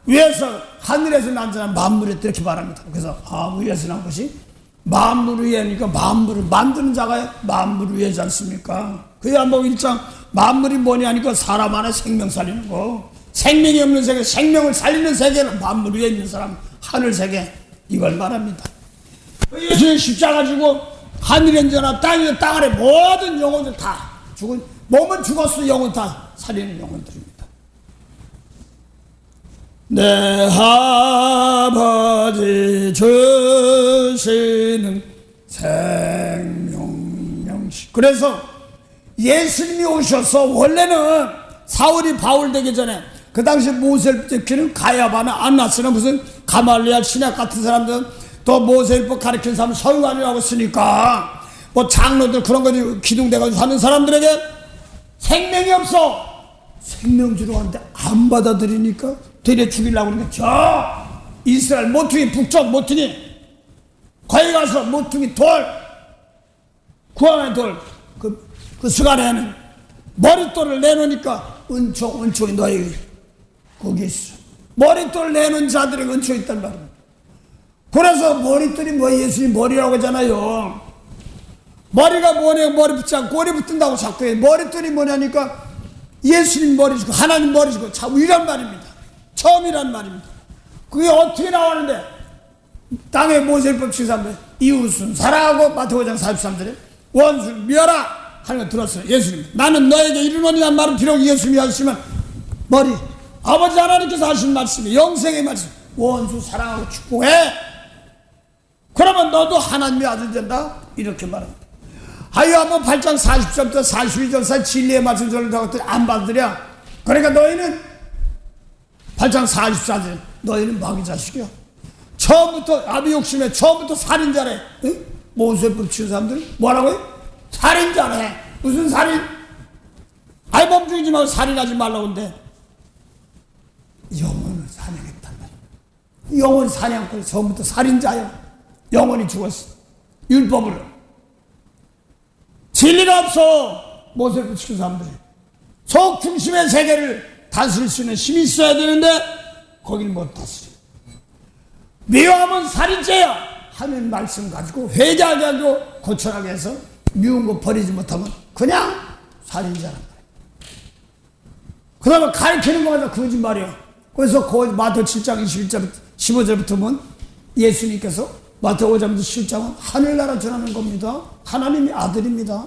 위에서 하늘에서 난 자는 만물이 있다 이렇게 말합니다. 그래서 위에서 난 것이 만물 위에니까 만물을 만드는 자가 만물 위에지 않습니까? 그 요한복음 1장 만물이 뭐냐 하니까 사람 안에 생명 살리는 거 생명이 없는 세계 생명을 살리는 세계는 만물 위에 있는 사람 하늘 세계 이걸 말합니다. 예수의 십자가 지고 하늘엔저나 땅에 땅 아래 모든 영혼들 다 죽은 몸은 죽었어 영혼 다 살리는 영혼들입니다. 내 아버지 주시는 생명명식. 그래서 예수님이 오셔서 원래는 사울이 바울 되기 전에 그 당시 모세를 지키는 가야바나 안나스나 무슨 가말리알 신학 같은 사람들 또 모세율법 가르치는 사람 서기관이라고 쓰니까 뭐 장로들 그런 거 기둥대가지고 사는 사람들에게 생명이 없어. 생명 주러 왔는데 안 받아들이니까 되려 죽이려고 그러니까 저 이스라엘 모퉁이 북쪽 모퉁이 거기 가서 모퉁이 돌 구원의 돌 그 수간에는 머릿돌을 내놓으니까 은총이 너희 거기 있어. 머릿돌 내놓은 자들에게 은총이 있단 말입니다. 그래서 머릿돌이 뭐 예수님 머리라고 하잖아요. 머리가 뭐냐 머리 붙지 않고 꼬리 붙는다고 자꾸 해. 머릿돌이 뭐냐니까 예수님 머리시고 하나님 머리시고 참 이란 말입니다. 처음이란 말입니다. 그게 어떻게 나오는데 땅에 모세율법 지킨 사람들 이웃은 사랑하고 마태복음 43절에 원수를 미워라 하는 거 들었어요. 예수님 나는 너에게 이르노니란 말은 비록 예수님이 하시면 머리 아버지 하나님께서 하신 말씀이 영생의 말씀 원수 사랑하고 축복해. 그러면 너도 하나님의 아들 된다 이렇게 말합니다. 하여간 8장 40절부터 42절 사이 진리의 말씀 전하는 것들이 안 받으랴. 그러니까 너희는 8장 44절 너희는 마귀 자식이야. 처음부터 아비 욕심에 처음부터 살인자래. 응? 모세율법 치는 사람들 뭐라고요? 살인자래. 무슨 살인? 아이 몸 죽이지 말고 살인하지 말라고 한데 영혼을 사냥했단 말이야. 영혼 사냥꾼 처음부터 살인자야. 영혼이 죽었어. 율법으로 진리가 없어. 모세율법 치는 사람들이 속 중심의 세계를 다스릴 수 있는 힘이 있어야 되는데 거기는 못 다스려. 미워하면 살인죄야 하는 말씀 가지고 회개하게 하고 고쳐나게 해서 미운 거 버리지 못하면 그냥 살인자란 말이야. 그 다음에 가르치는 거마다 거짓말이야. 그래서 마태복음 7장 21절부터 15절부터 보면 예수님께서 마태복음 5장 7장은 하늘나라 전하는 겁니다. 하나님의 아들입니다.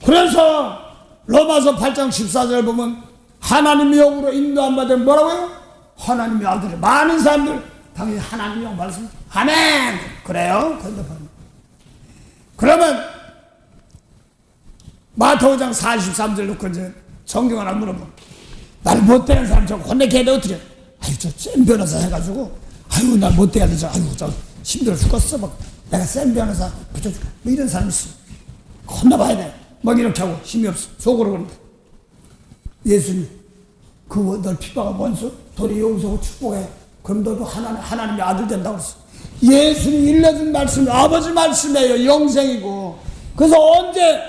그래서 로마서 8장 14절 보면 하나님의 영으로 인도 안 받으면 뭐라고요? 하나님의 아들이 많은 사람들 당연히 하나님의 영 말씀 아멘 그래요. 그러면 마태복음 5장 43절 놓고 이제 성경 하나 물어보면 날 못되는 사람 저거 혼내게 해도 어떻게 아유 저 센 변호사 해가지고 아유 날 못되게 하지 아유 저 힘들어 죽었어 막 내가 센 변호사 붙여줄게 뭐 이런 사람 있어 혼나봐야 돼 막 이렇게 하고 힘이 없어 속으로 그런다. 예수님 그거 널 핍박한 원수 도리 용서하고 축복해. 그럼 너도 하나님의 아들 된다고 그랬어. 예수님 일러준 말씀 아버지 말씀이에요. 영생이고. 그래서 언제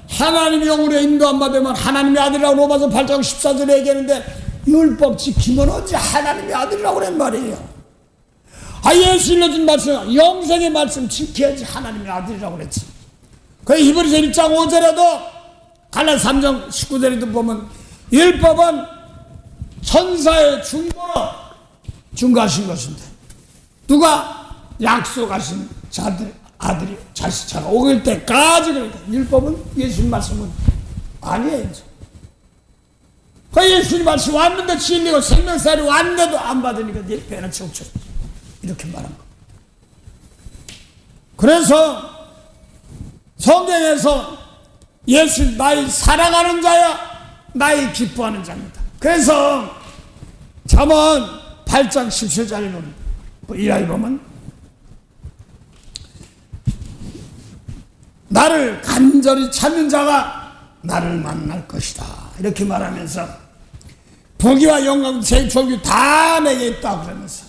하나님의 영으로 인도 안 받으면 하나님의 아들이라고 로마서 8장 14절에 얘기하는데 율법 지키면 언제 하나님의 아들이라고 그런 말이에요. 예수 일러준 말씀 영생의 말씀 지켜야지 하나님의 아들이라고 그랬지. 그 히브리서 1장 5절에도 갈라 3장 19절에도 보면 율법은 천사의 중보로 증거하신 것인데 누가 약속하신 자들 아들이 자가 오길 때까지 그러니까 율법은 예수님 말씀은 아니에요. 이제. 그 예수님 말씀 왔는데 진리고 생명살이 왔는데도 안 받으니까 네 배는 치우쳐 이렇게 말한 거. 그래서 성경에서 예수 나의 사랑하는 자야 나의 기뻐하는 자입니다. 그래서 잠언 8장 17절에는 이라이 보면 나를 간절히 찾는 자가 나를 만날 것이다 이렇게 말하면서 부귀와 영광 제일초기 다 내게 있다 그러면서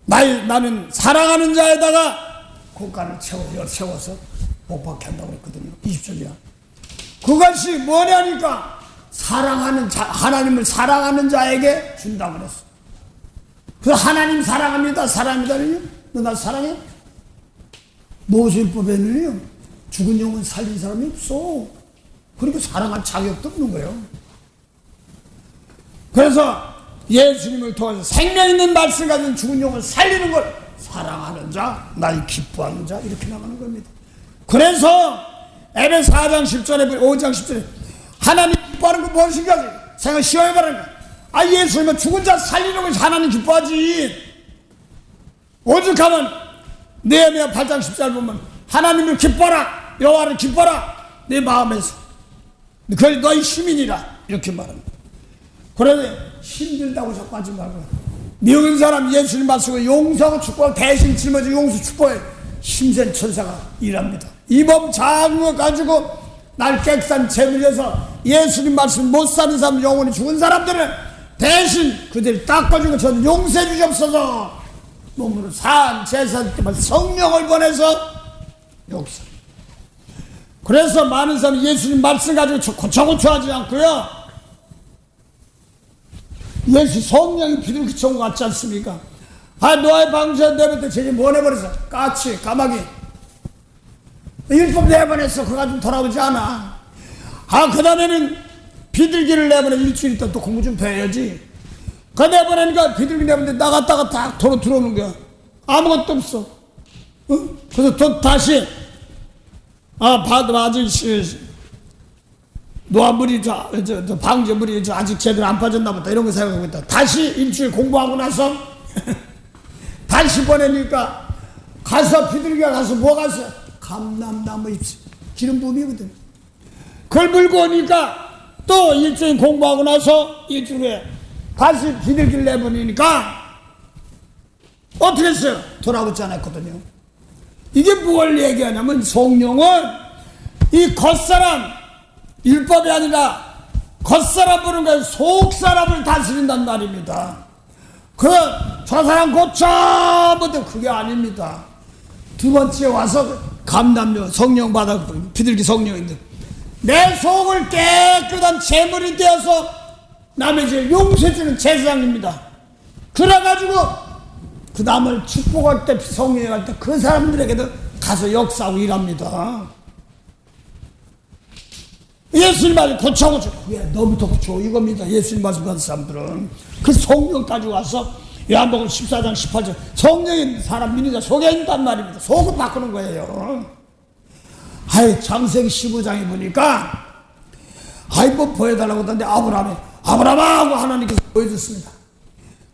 나는 사랑하는 자에다가 곳간을 채워서 복받게 한다고 그랬거든요. 20절이야. 그것이 뭐냐니까 사랑하는 자, 하나님을 사랑하는 자에게 준다고 그랬어. 그래서 하나님 사랑합니다. 사랑합니다는요. 너 나 사랑해? 모세율법에는요. 죽은 영혼 살린 사람이 없어. 그리고 사랑할 자격도 없는 거예요. 그래서 예수님을 통해서 생명 있는 말씀 가진 죽은 영혼을 살리는 걸 사랑하는 자, 나의 기뻐하는 자 이렇게 나가는 겁니다. 그래서 에베소 4장 10절에 5장 10절에 하나님 기뻐하는 거 무엇인가 생각 시험해봐라. 예수님은 죽은 자 살리는 것이 하나님 기뻐하지. 오죽하면 느헤미야 8장 10절 보면 하나님을 기뻐하라 여호와를 기뻐하라 내 마음에서 그걸 너희 시민이라 이렇게 말합니다. 그런데 힘들다고 자꾸 하지 말고, 미운 사람 예수님 말씀을 용서하고 축복하고 대신 짊어지고 용서 축복해 힘센 천사가 일합니다. 이 몸 작은 거 가지고 날 깨끗한 재물려서 예수님 말씀 못 사는 사람, 영혼이 죽은 사람들은 대신 그들 닦아주고 저는 용서해 주시옵소서. 몸으로 산 제사 때만 성령을 보내서 용서. 그래서 많은 사람이 예수님 말씀 가지고 고쳐고쳐하지 않고요, 예수 성령이 비둘기 쳐 온 것 같지 않습니까? 노아의 방주에 내버려 쟤네 뭐 내버려서 까치 까마귀 율법 내보냈어. 그거 가지고 돌아오지 않아. 그 다음에는 비둘기를 내보내. 일주일 있다 또 공부 좀 더 해야지. 그 내보내니까 비둘기 내보내 나갔다가 딱 도로 들어오는 거야. 아무것도 없어. 그래서 또 다시 아직 노아물이 저 방제물이 아직 제대로 안 빠졌나 보다 이런 거 생각하고 있다. 다시 일주일 공부하고 나서 다시 보내니까 가서 비둘기가 가서 뭐 가서 감람나무 잎 기름 부음이거든. 그걸 물고 오니까 또 일주일 공부하고 나서 일주일 후에 다시 비둘기를 내보내니까 어떻게 했어요? 돌아오지 않았거든요. 이게 뭘 얘기하냐면 성령은 이 겉사람, 율법이 아니라 겉사람 보는 거예요. 속사람을 다스린단 말입니다. 저 사람 고쳐! 뭐 그게 아닙니다. 두 번째 와서 감람료 성령 받아 비둘기 성령인데 내 속을 깨끗한 제물이 되어서 남의 죄를 용서해주는 제사장입니다. 그래가지고 그 남을 축복할 때 성령이 갈 때 그 사람들에게도 가서 역사하고 일합니다. 예수님 말을 고쳐고쳐. 왜 너부터 고쳐 이겁니다. 예수님 말씀 받은 사람들은 그 성령 가지고 와서 요한복음 14장 18절 성령이 사람 믿는 자 속에 있단 말입니다. 속을 바꾸는 거예요. 창세기 15장에 보니까 뭐 보여달라고 하던데 아브라함아 하고 하나님께서 보여줬습니다.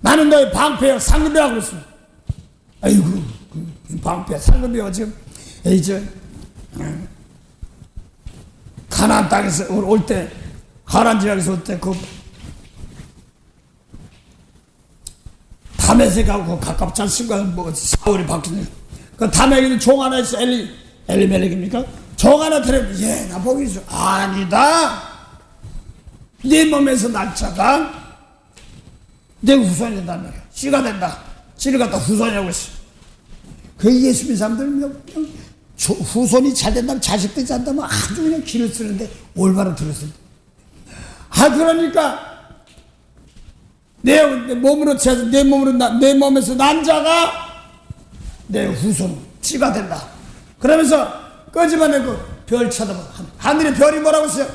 나는 너의 방패여 상급이라고 그랬습니다. 아이고 방패 상급이여 지금 가나안 땅에서 올 때 가나안 지역에서 올 때 그 다메섹하고 가깝지 않습니까? 뭐 사울이 바뀌는 그 다메섹에는 종 하나 있어. 엘리멜렉입니까? 종 하나 들으면 나 보기 있어. 아니다. 네 몸에서 날짜가 내 후손이 된단 말이야. 씨가 된다. 씨를 갖다 후손이라고 했어. 그 예수 믿는 사람들은 후손이 잘 된다면 자식들이 잘 된다면 아주 그냥 길을 쓰는데 올바로 들었을 때. 그러니까 내 몸에서 난 자가 내 후손 씨가 된다. 그러면서 끄집어내고 별 쳐다봐. 하늘의 별이 뭐라고 했어요?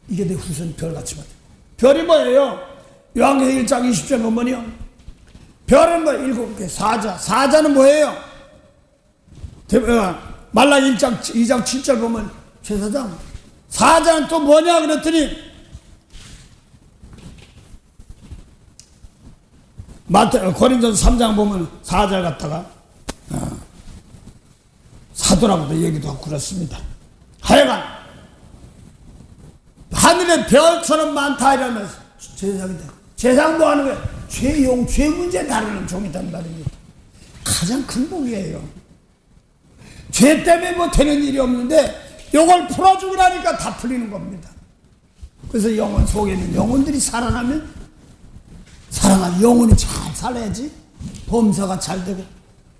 이게 내 후손 별같이 맞아. 별이 뭐예요? 요한계시록 1장 20절 보면요. 별은 뭐 7개 사자는 뭐예요? 말라기 2장 7절 보면 제사장. 사자는 또 뭐냐 그랬더니 고린도서 3장 보면 사자 갖다가 사도라고도 얘기도 하고 그렇습니다. 하여간 하늘의 별처럼 많다 이러면서 제사장이다. 제사장 뭐 하는 거예요? 죄 문제 다루는 종이란 말입니다. 가장 큰 복이에요. 죄 때문에 뭐 되는 일이 없는데 요걸 풀어주고 나니까 다 풀리는 겁니다. 그래서 영혼 속에 있는 영혼들이 살아나면 영혼이 잘 살아야지 범사가 잘 되고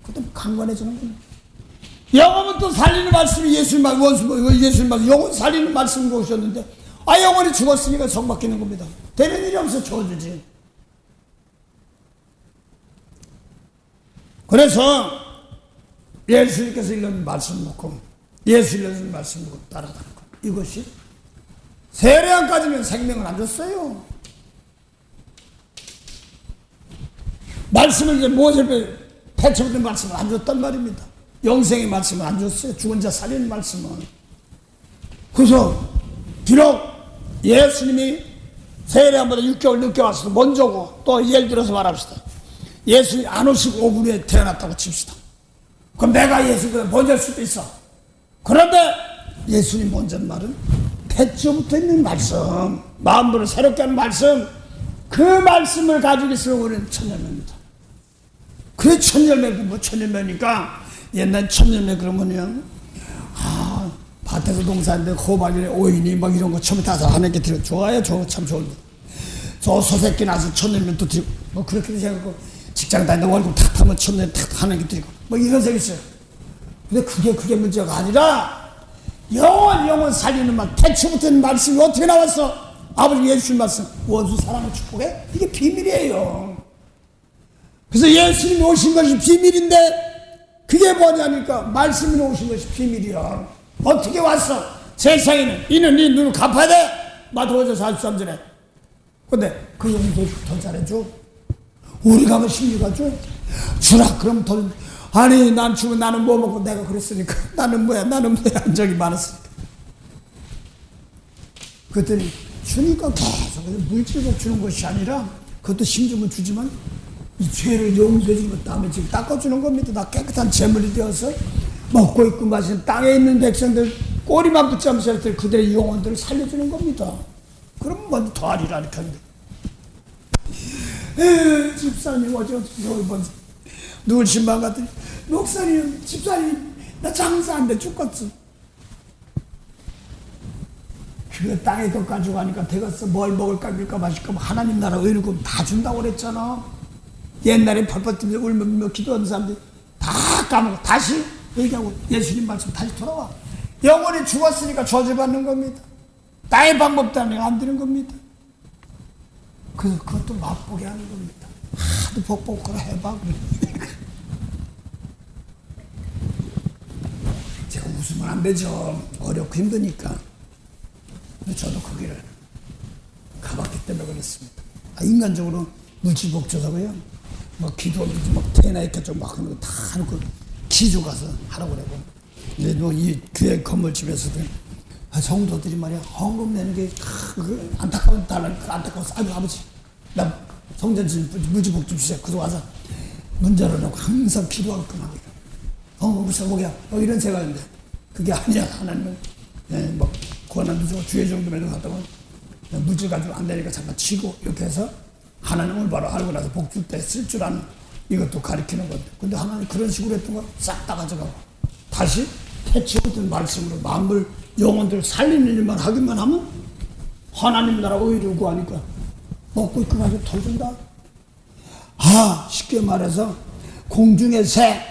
그다음 강건해지는 겁니다. 영혼은 또 살리는 말씀이 예수님 말씀 영혼 살리는 말씀을 오셨는데 영혼이 죽었으니까 성 바뀌는 겁니다. 되는 일이 없어 줘주지. 그래서 예수님께서 일러준 말씀 놓고 예수 일러준 말씀 놓고 따라가는 것. 이것이 세례 안 까지면 생명을 안 줬어요. 말씀을 이제 모세에 펼쳐보던 말씀을 안 줬단 말입니다. 영생의 말씀을 안 줬어요. 죽은 자 살리는 말씀은. 그래서 비록 예수님이 세례한보다 6개월 늦게 왔어도 먼저고 또 예를 들어서 말합시다. 예수님이 안 오시고 5분 후에 태어났다고 칩시다. 그럼 내가 예수님보다 먼저일 수도 있어. 그런데 예수님 먼저는 말은 태초부터 있는 말씀, 마음으로 새롭게 하는 말씀, 그 말씀을 가지고 있으면 우리는 천년입니다. 그래 천년매, 뭐 천년매니까 옛날 천년매 그러면요, 밭에서 농사인데 호박이니 오이니 막 이런 거 처음에 다 하는 게 들어 좋아요. 저거 참 좋은데. 저 소새끼 나서 천년매 또 드리고 뭐 그렇게 생각하고 직장 다니는데 월급 탁 타면 천년매 탁 하는 게 드리고 뭐 이런 생각이 있어요. 근데 그게 문제가 아니라 영원 살리는 말, 태초부터 있는 말씀이 어떻게 나왔어? 아버지 예수님 말씀, 원수 사랑을 축복해? 이게 비밀이에요. 그래서 예수님이 오신 것이 비밀인데 그게 뭐냐니까 말씀이 오신 것이 비밀이야. 어떻게 왔어? 세상에는 이는 네 눈을 갚아야 돼. 마태복음 43절에. 근데 그 용도 더 잘해줘. 우리가 하면 심리가 줘. 주라 그럼 더. 아니 난 주면 나는 뭐 먹고 내가 그랬으니까 나는 뭐야 한 적이 많았으니까. 그랬더니 주니까 계속 물질을 주는 것이 아니라 그것도 힘주면 주지만 이 죄를 용서해 주는 것 다음에 지금 닦아주는 겁니다. 나 깨끗한 재물이 되어서 먹고 있고 마시는 땅에 있는 백성들 꼬리만 붙잡으면서 그들의 영혼들을 살려주는 겁니다. 그럼 먼저 더하리라니까. 집사님 어제 누굴 신방 갔더니 목사님 집사님 나 장사한데 죽겠어. 그 땅에 것 가지고 가니까 되겠어. 뭘 먹을까 밀까 마실까 하나님 나라 의롭고 다 준다고 그랬잖아. 옛날에 펄펄 뛰면서 울며 기도하는 사람들 다 까먹고 다시 얘기하고 예수님 말씀 다시 돌아와. 영원히 죽었으니까 저주받는 겁니다. 나의 방법도 안 되는 겁니다. 그래서 그것도 맛보게 하는 겁니다. 하도 복복거라 해봐. 제가 웃으면 안 되죠. 어렵고 힘드니까. 근데 저도 그 길을 가봤기 때문에 그랬습니다. 인간적으로 물질 복조사고요. 뭐 기도도 막 테나 이렇게 좀막 하는 거 다 하고 기주 가서 하라고 그러고. 근데 뭐 이 교회 건물집에서도 성도들이 말이야 헌금 내는 게 안타까운 달라니까 안타까워서 아이고 아버지 나 성전집 물질복 좀 주세요. 그래서 와서 문 열어놓고 항상 기도하고 그만 무슨 뭐야 이런 생각인데 그게 아니야. 하나님은 뭐 고난도 주고 주의 정도면 갔다가 물질 가지고 안 되니까 잠깐 치고 이렇게 해서 하나님을 바로 알고 나서 복 줄 때 쓸 줄 아는 이것도 가르치는 건데 근데 하나님 그런 식으로 했던 거 싹 다 가져가고 다시 태초부터 말씀으로 만물 영혼들 살리는 일만 하기만 하면 하나님 나라 의를 구하니까 먹고 있고 가지고 덜 준다. 쉽게 말해서 공중의 새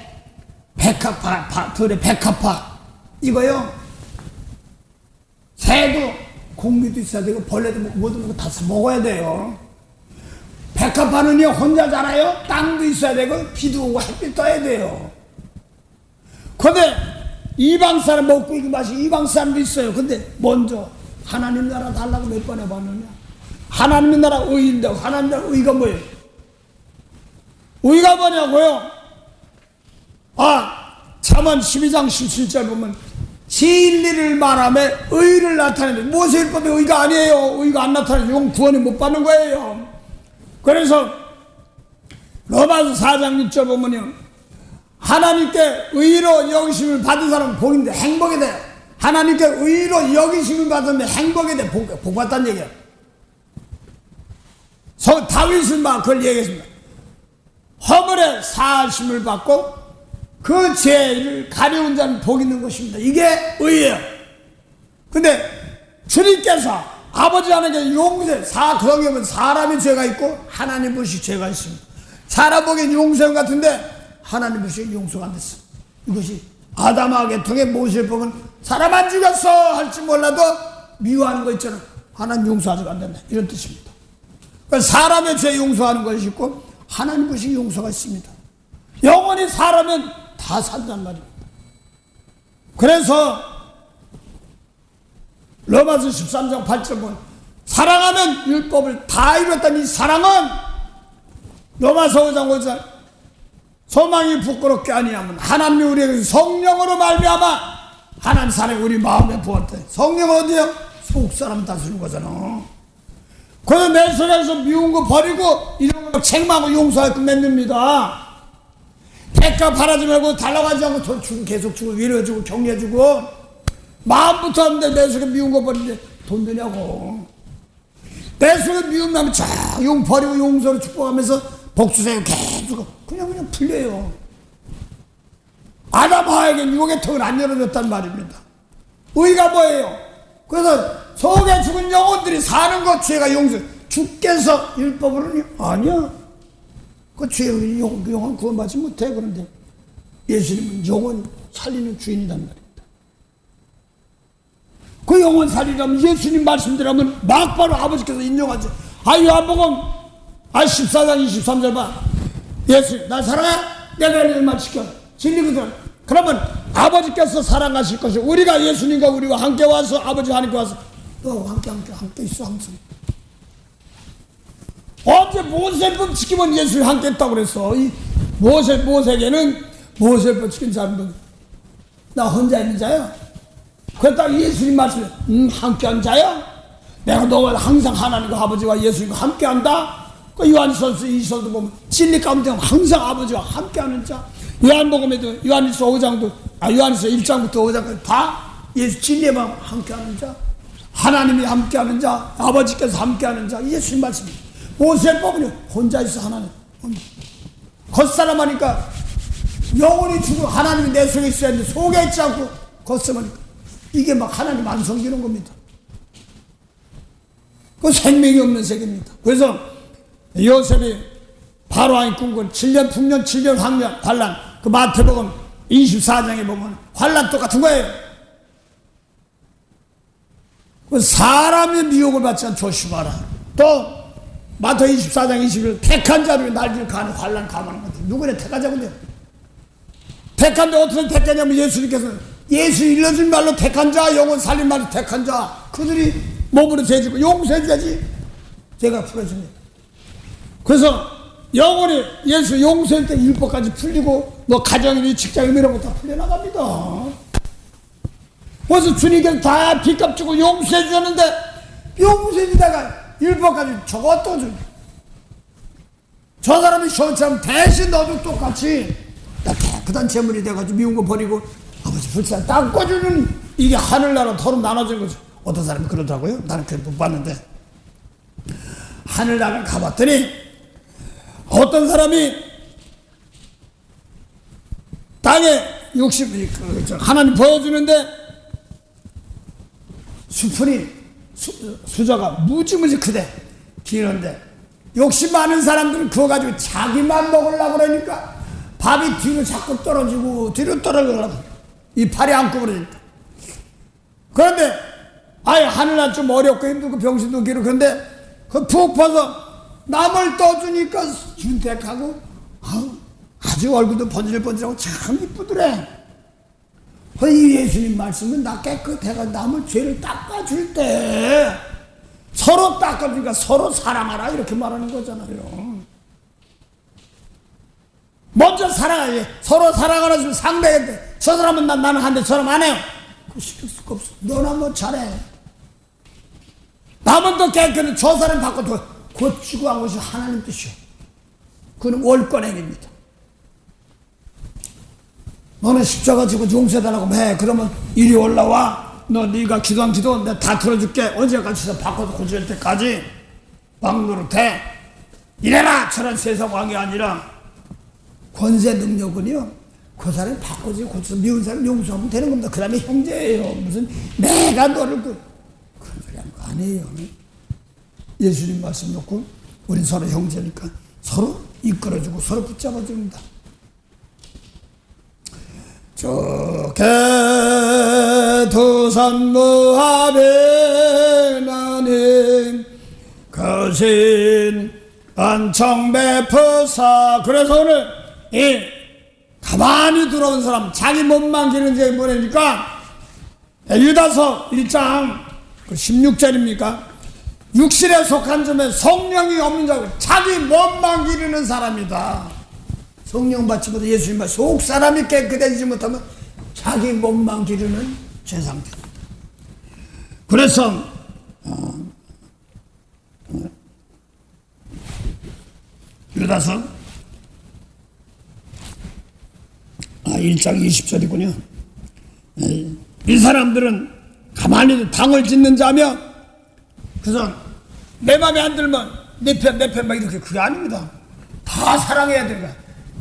백합화 들의 백합화 이거요. 새도 공기도 있어야 되고 벌레도 먹고 뭐도 먹고 다 먹어야 돼요. 백합화는요 혼자 자라요. 땅도 있어야 되고 비도 오고 햇빛 떠야 돼요. 근데 이방 사람 먹고 이거 마시고 이방 사람도 있어요. 근데 먼저 하나님 나라 달라고 몇 번 해봤느냐. 하나님 나라 의인데 하나님 나라 의가 뭐예요? 의가 뭐냐고요? 잠언 12장 17절 보면 진리를 말하며 의를 나타내는데 모세 율법의 의가 아니에요. 의가 안 나타내면 용 구원을 못 받는 거예요. 그래서 로마서 4장 6절 보면요 하나님께 의로 여기심을 받은 사람은 복인데 행복이 돼요. 하나님께 의로 여기심을 받았는데 행복이 돼. 복 받다는 얘기예요. 다윗은 막 그걸 얘기했습니다. 허물에 사하심을 받고 그 죄를 가려운 자는 복 있는 것입니다. 이게 의예요. 근데 주님께서 아버지 하나님께 용서, 그런 경우는 사람의 죄가 있고 하나님 보시 죄가 있습니다. 사람 보기엔 용서형 같은데 하나님 보시 용서가 안 됐어. 이것이 아담하고 계통의 모세법은 사람 안 죽였어 할지 몰라도 미워하는 거 있잖아. 하나님 용서 아직 안 된다. 이런 뜻입니다. 그러니까 사람의 죄 용서하는 것이 있고 하나님 보시 용서가 있습니다. 영원히 살아면 다 산단 말입니다. 그래서 로마서 13장 8절 보면 사랑하면 율법을 다 이뤘다니 사랑은 로마서 5장 5절 소망이 부끄럽게 아니하면 하나님이 우리에게 성령으로 말미암아 하나님 사랑이 우리 마음에 부었대. 성령은 어디요? 속사람 다스리는 거잖아. 그래서 내 손에서 미운 거 버리고 이런 거 책망하고 용서하게끔 만듭니다. 대가 바라지 말고 달라가지 않고 돈 주고 계속 주고 위로해주고 격려해주고 마음부터 하는데 내 속에 미운 거 버리는데 돈 드냐고. 내 속에 미움 나면 쫙 용 버리고 용서로 축복하면서 복주세요 계속 그냥 풀려요. 아담 하에게 유혹의 턱을 안 열어줬단 말입니다. 의가 뭐예요? 그래서 속에 죽은 영혼들이 사는 것 죄가 용서. 주께서 율법으로는 아니야. 그 죄의 영혼 구원받지 못해. 그런데 예수님은 영혼 살리는 주인이란 말입니다. 그 영혼 살리려면 예수님 말씀대로면 막바로 아버지께서 인정하죠. 요한복음 14장 23절 봐. 예수 나 사랑해? 내가 할 말 지켜. 진리거든. 그러면 아버지께서 사랑하실 것이 우리가 예수님과 우리와 함께 와서 아버지와 함께 와서 또 함께 있어 항상. 언제 모세법 지키면 예수님 함께 했다고 그랬어. 이 모세에게는 모세법 지킨 사람들 나 혼자 있는 자야. 그랬다가 예수님 말씀에 함께한 자야. 내가 너와 항상 하나님과 아버지와 예수님과 함께한다. 그 요한일서 2서도 보면 진리 가운데 항상 아버지와 함께하는 자. 요한복음에도 요한일서 5장도 요한일서 1장부터 5장까지 다 예수 진리에만 함께하는 자. 하나님이 함께하는 자. 아버지께서 함께하는 자. 예수님 말씀입니다. 모세법은요 혼자 있어 하나님. 겉사람 하니까 영혼이 죽고 하나님이 내 속에 있어야 하는데 속에 있지 않고 겉사람하니까 이게 막 하나님 안 섬기는 겁니다. 그 생명이 없는 세계입니다. 그래서 요셉이 바로왕이 꿈꾼 7년 풍년 7년 환란 그 마태복음 24장에 보면 환란 똑같은 거예요. 그 사람의 미혹을 받지 않고 조심하라. 또 마태 24장 21절 택한 자를 날길 가는 환란 감하는 것 같아요. 누구네 택한 자군요. 택한 자 어떻게 택했냐면 예수님께서 예수 일러준 말로 택한 자 영혼 살린 말로 택한 자 그들이 몸으로 죄지고 용서해줘야지 죄가 풀어집니다. 그래서 영혼이 예수 용서할 때 율법까지 풀리고 뭐 가정이니 직장이니 이런 거 다 풀려나갑니다. 그래서 주님께서 다 빚값 주고 용서해 주셨는데 용서해 주다가 율법까지 저것도 줘. 저 사람이 저처럼 대신 너도 똑같이 깨끗한 재물이 돼가지고 미운 거 버리고 아버지 불쌍히 닦아주는 이게 하늘나라 서로 나눠진 거죠. 어떤 사람이 그러더라고요. 나는 그걸 못 봤는데 하늘나라 가봤더니 어떤 사람이 땅에 하나님 보여주는데 수저가 무지무지 크대. 길은데 욕심 많은 사람들은 그거 가지고 자기만 먹으려고 그러니까 밥이 뒤로 자꾸 떨어지고 뒤로 떨어지려고 이 팔이 안고 그러니까. 그런데 하늘날 좀 어렵고 힘들고 병신도 길고 그런데 그 푹 퍼서 남을 떠주니까 윤택하고 아주 얼굴도 번질번질하고 참 이쁘더래. 이 예수님 말씀은 나 깨끗해가 남을 죄를 닦아줄 때 서로 닦아주니까 서로 사랑하라 이렇게 말하는 거잖아요. 먼저 사랑하지. 서로 사랑하라 상대한테 저 사람은 나는 한데 저 사람 안 해요. 그거 시킬 수가 없어. 너나 뭐 잘해. 남은 더 깨끗해. 저 사람 바꿔 더 고치고 한 것이 하나님 뜻이요. 그는 월권행입니다. 너는 십자가 지고 용서해달라고 해. 그러면 이리 올라와. 네가 기도한 기도 내가 다 들어줄게. 언제까지 바꿔서 고칠 때까지 왕노릇해. 이래라 저런 세상 왕이 아니라 권세 능력은요 그 사람이 바꿔서 고쳐서 미운 사람 용서하면 되는 겁니다. 그 다음에 형제예요. 무슨 내가 너를 그런 소리 하는 거 아니에요. 예수님 말씀 놓고 우린 서로 형제니까 서로 이끌어주고 서로 붙잡아줍니다. 저개 두산무합에 나는 거신 안청 베푸사. 그래서 오늘 이 가만히 들어온 사람 자기 몸만 기는 게 뭐냐니까 유다서 1장 16절입니까? 육신에 속한 점에 성령이 없는 자고 자기 몸만 기르는 사람이다. 성령 받지 못해 예수님 말 속 사람이 깨끗해지지 못하면 자기 몸만 기르는 죄 상태입니다. 그래서 유다서 1장 20절이군요. 이 사람들은 가만히 당을 짓는 자며 그래서 내 맘에 안 들면 내 편 막 이렇게 그게 아닙니다. 다 사랑해야 되니까.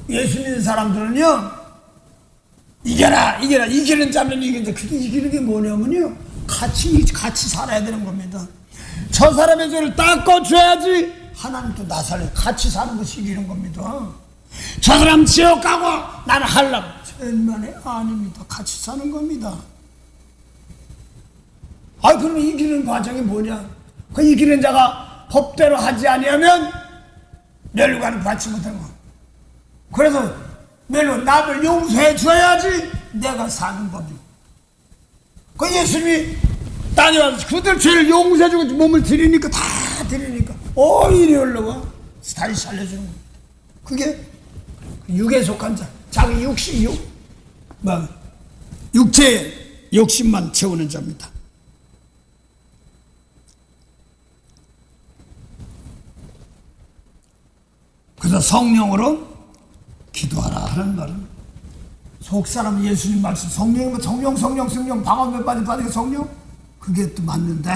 예수 믿는 사람들은요, 이기는 자는 이기는데, 그게 이기는 게 뭐냐면요, 같이 살아야 되는 겁니다. 저 사람의 죄를 닦아줘야지 하나님도 나 살려. 같이 사는 것이 이기는 겁니다. 저 사람 지옥 가고 나는 하려고. 천만에 아닙니다. 같이 사는 겁니다. 그럼 이기는 과정이 뭐냐? 그 이기는 자가 법대로 하지 아니하면 멸류관을 받지 못하는 거. 그래서 남을 용서해 줘야지 내가 사는 법이고. 그 예수님이 땅에 와서 그들 죄를 용서해 주고 몸을 드리니까 다 드리니까 이리 올라와 다시 살려주는 거예요. 그게 육에 속한 자, 자기 육체의 욕심만 채우는 자입니다. 그래서 성령으로 기도하라 하는 말은 속사람 예수님 말씀 성령 방언 받으니까 성령 그게 또 맞는데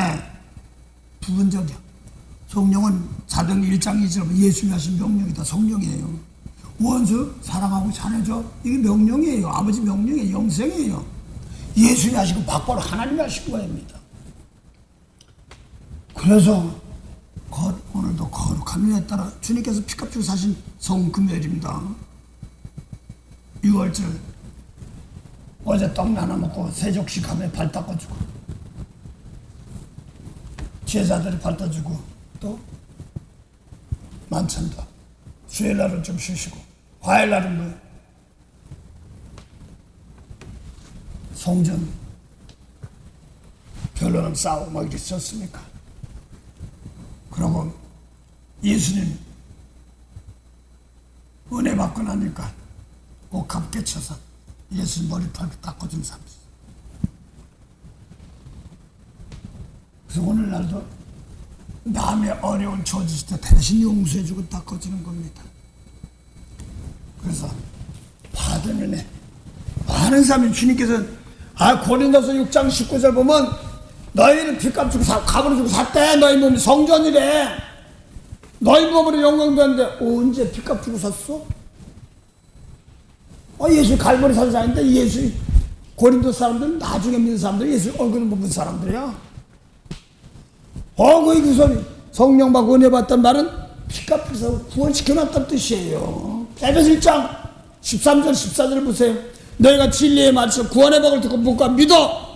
부분적이야. 성령은 사도행 1장 2절 예수님이 하신 명령이다. 성령이에요. 원수 사랑하고 잘해줘. 이게 명령이에요. 아버지 명령이에요. 영생이에요. 예수님이 하시고 밖으로 하나님이 하신 거입니다. 그래서 오늘도 거룩한 은혜에 따라 주님께서 피값 주고 사신 성금요일입니다. 6월절 어제 떡 나눠 먹고 세족식 하면 발 닦아주고 제자들이 발 닦아주고 또 만찬도 수요일날은 좀 쉬시고 화요일날은 뭐 성전 결론은 싸우고 막 이랬었습니까? 그러고 예수님 은혜 받고 나니까 옥합 깨쳐서 예수님 머리털 닦아준 사람이 있어요. 그래서 오늘날도 남의 어려운 처지실 때 대신 용서해주고 닦아주는 겁니다. 그래서 받은 은혜 많은 사람이 주님께서 고린도서 6장 19절 보면 너희는 핏값 주고 값으로 주고 샀대. 너희 몸이 성전이래. 너희 몸으로 영광 받는데 언제 핏값 주고 샀어? 예수 갈보리 사자인데 예수 고린도 사람들은 나중에 믿는 사람들 예수 얼굴을 못 본 사람들이야. 그 소리 성령 받고 은혜 받단 말은 핏값 주고 구원시켜놨다는 뜻이에요. 에베소 1장 13절 14절을 보세요. 너희가 진리의 말씀 구원의 복을 듣고 묵과 믿어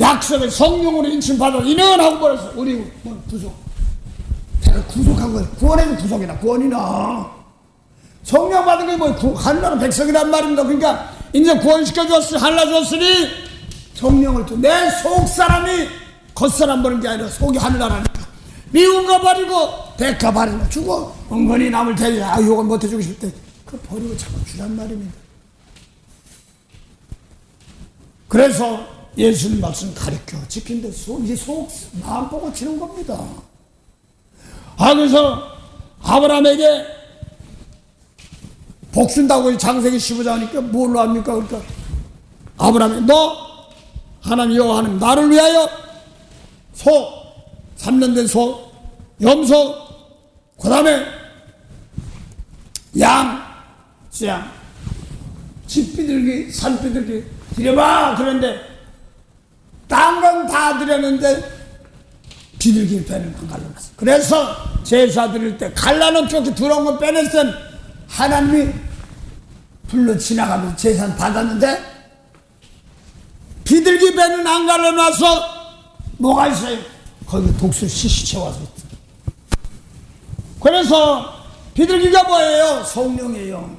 약속의 성령으로 인침받아 이는 하고 버렸어. 우리 구속 내가 구속한 거야. 구원에는 구속이나 구원이나 성령 받은 게 하늘나라 백성이란 말입니다. 그러니까 이제 구원시켜줬으니 하늘나라 줬으니 성령을 내 속사람이 겉사람 버린 게 아니라 속이 하늘나라니까 미운 거 버리고 대가 버리고 주고 은근히 남을 대려 이건 못해주고 싶을 때 그거 버리고 자꾸 주란 말입니다. 그래서 예수님 말씀 가르쳐 지킨데 이제 마음 보고 치는 겁니다. 그래서 아브라함에게 복순다고 장세기 15장 하니까 뭘로 합니까? 그러니까 아브라함이 너 하나님 여호와 하나님 나를 위하여 3년 된 소, 염소, 그 다음에 양, 수양, 집비둘기, 산비둘기 드려봐. 그런데 딴 건 다 드렸는데 비둘기 배는 안 갈라놨어. 그래서 제사 드릴 때 갈라놓은 쪽에 들어온 건 빼냈으면 하나님이 불러 지나가면서 제사 받았는데 비둘기 배는 안 갈라놔서 뭐가 있어요? 거기 독수 시시채 와서 있어. 그래서 비둘기가 뭐예요? 성령이에요.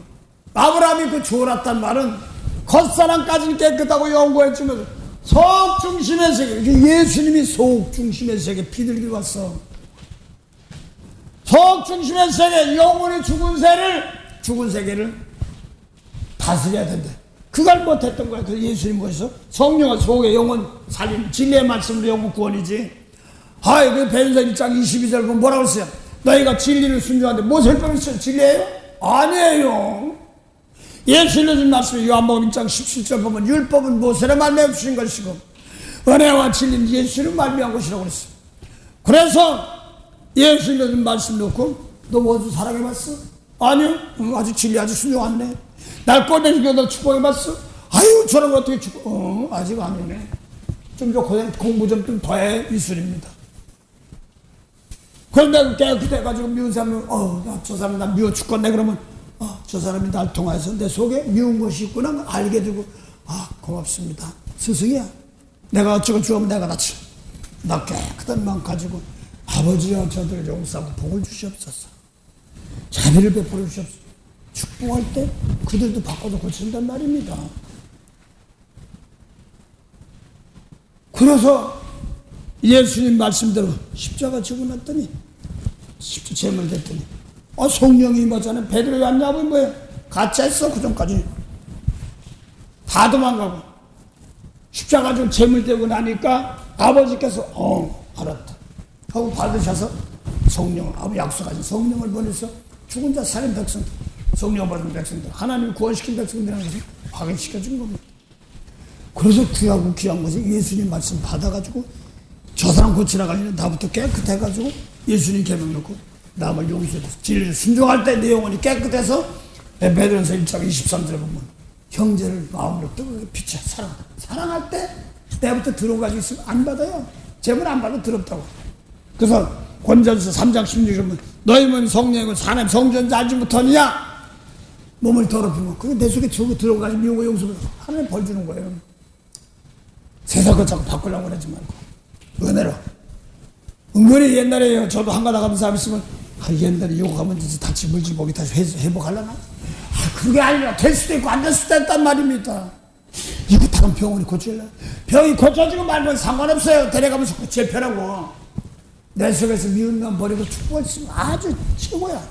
아브라함이 그 좋았단 말은 겉사람까지는 깨끗하고 영구해지면서 속중심의 세계, 예수님이 속중심의 세계 비둘기 왔어. 속중심의 세계, 영혼이 죽은 세계를 다스려야 된대. 그걸 못했던 거야. 그래서 예수님 뭐였어? 성령은 속의 영혼 살림, 진리의 말씀으로 영혼 구원이지. 그 베드로서 1장 22절 보면 뭐라고 했어요? 너희가 진리를 순종하는데 무엇을 빼면서 진리예요? 아니에요. 예수님 준 말씀이 요한복음 1장 17절 보면 율법은 무엇으로 말미암아 주신 것이고 은혜와 진리는 예수를 말미암은 것이라고 그랬어요. 그래서 예수님께서 말씀 놓고 너 원수 사랑해봤어? 아니요. 아직 진리 아직 순종하네. 날 꺼내주고 너 축복해봤어? 아유 저런 거 어떻게 축복? 아직 아니네. 좀 더 공부 좀 더 해. 미술입니다. 그런데 깨끗해가지고 미운 사람은 저 사람 나 미워 죽겠네. 그러면 저 사람이 날 통해서 내 속에 미운 것이 있구나 알게 되고 고맙습니다. 스승이야. 내가 어쩌고 주면 내가 나 깨끗한 마음 가지고 아버지여 저들을 용서하고 복을 주시옵소서. 자비를 베풀어 주시옵소서. 축복할 때 그들도 바꿔서 고친단 말입니다. 그래서 예수님 말씀대로 십자가 지고 났더니 십자 제물 됐더니 성령이 임하잖아요. 베드로 왔냐면 뭐예요? 가짜했어. 그 전까지 다 도망가고 십자가 지고 제물 되고 나니까 아버지께서 알았다 하고 받으셔서 성령을 약속하신 성령을 보내서 죽은 자 살인 백성들 성령 받은 백성들 하나님이 구원시킨 백성들이라는 것을 확인시켜준 겁니다. 그래서 귀하고 귀한 것이 예수님 말씀 받아가지고 저 사람 고치라고 하면 나부터 깨끗해가지고 예수님 계명 놓고 남을 용서해서 진리를 순종할 때 내 영혼이 깨끗해서 베드로전서 1장 23절에 보면 형제를 마음으로 뜨겁게 비춰 사랑할 때 내부터 들어가지고 있으면 안 받아요. 제물 안 받아 더럽다고. 그래서 권전서 3장 16절에 보면 너희 몸이 성령이고 하나님 성전자 알지 못하느냐 몸을 더럽히면 그게 내 속에 들어가지고 미운 거 용서해서 하나님 벌 주는 거예요. 세상 것 자꾸 바꾸려고 그러지 말고 은혜로. 은근히 옛날에 저도 한가 나가는 사람 있으면 옛날에 욕하면 이제 다치 물질복이 다시 회복하려나? 그게 아니라 될 수도 있고 안 될 수도 있단 말입니다. 이거 다른 병원이 고칠래? 병이 고쳐지고 말면 상관없어요. 데려가면서 고칠 편하고 내 속에서 미운 놈 버리고 축복을 쓰면 아주 최고야.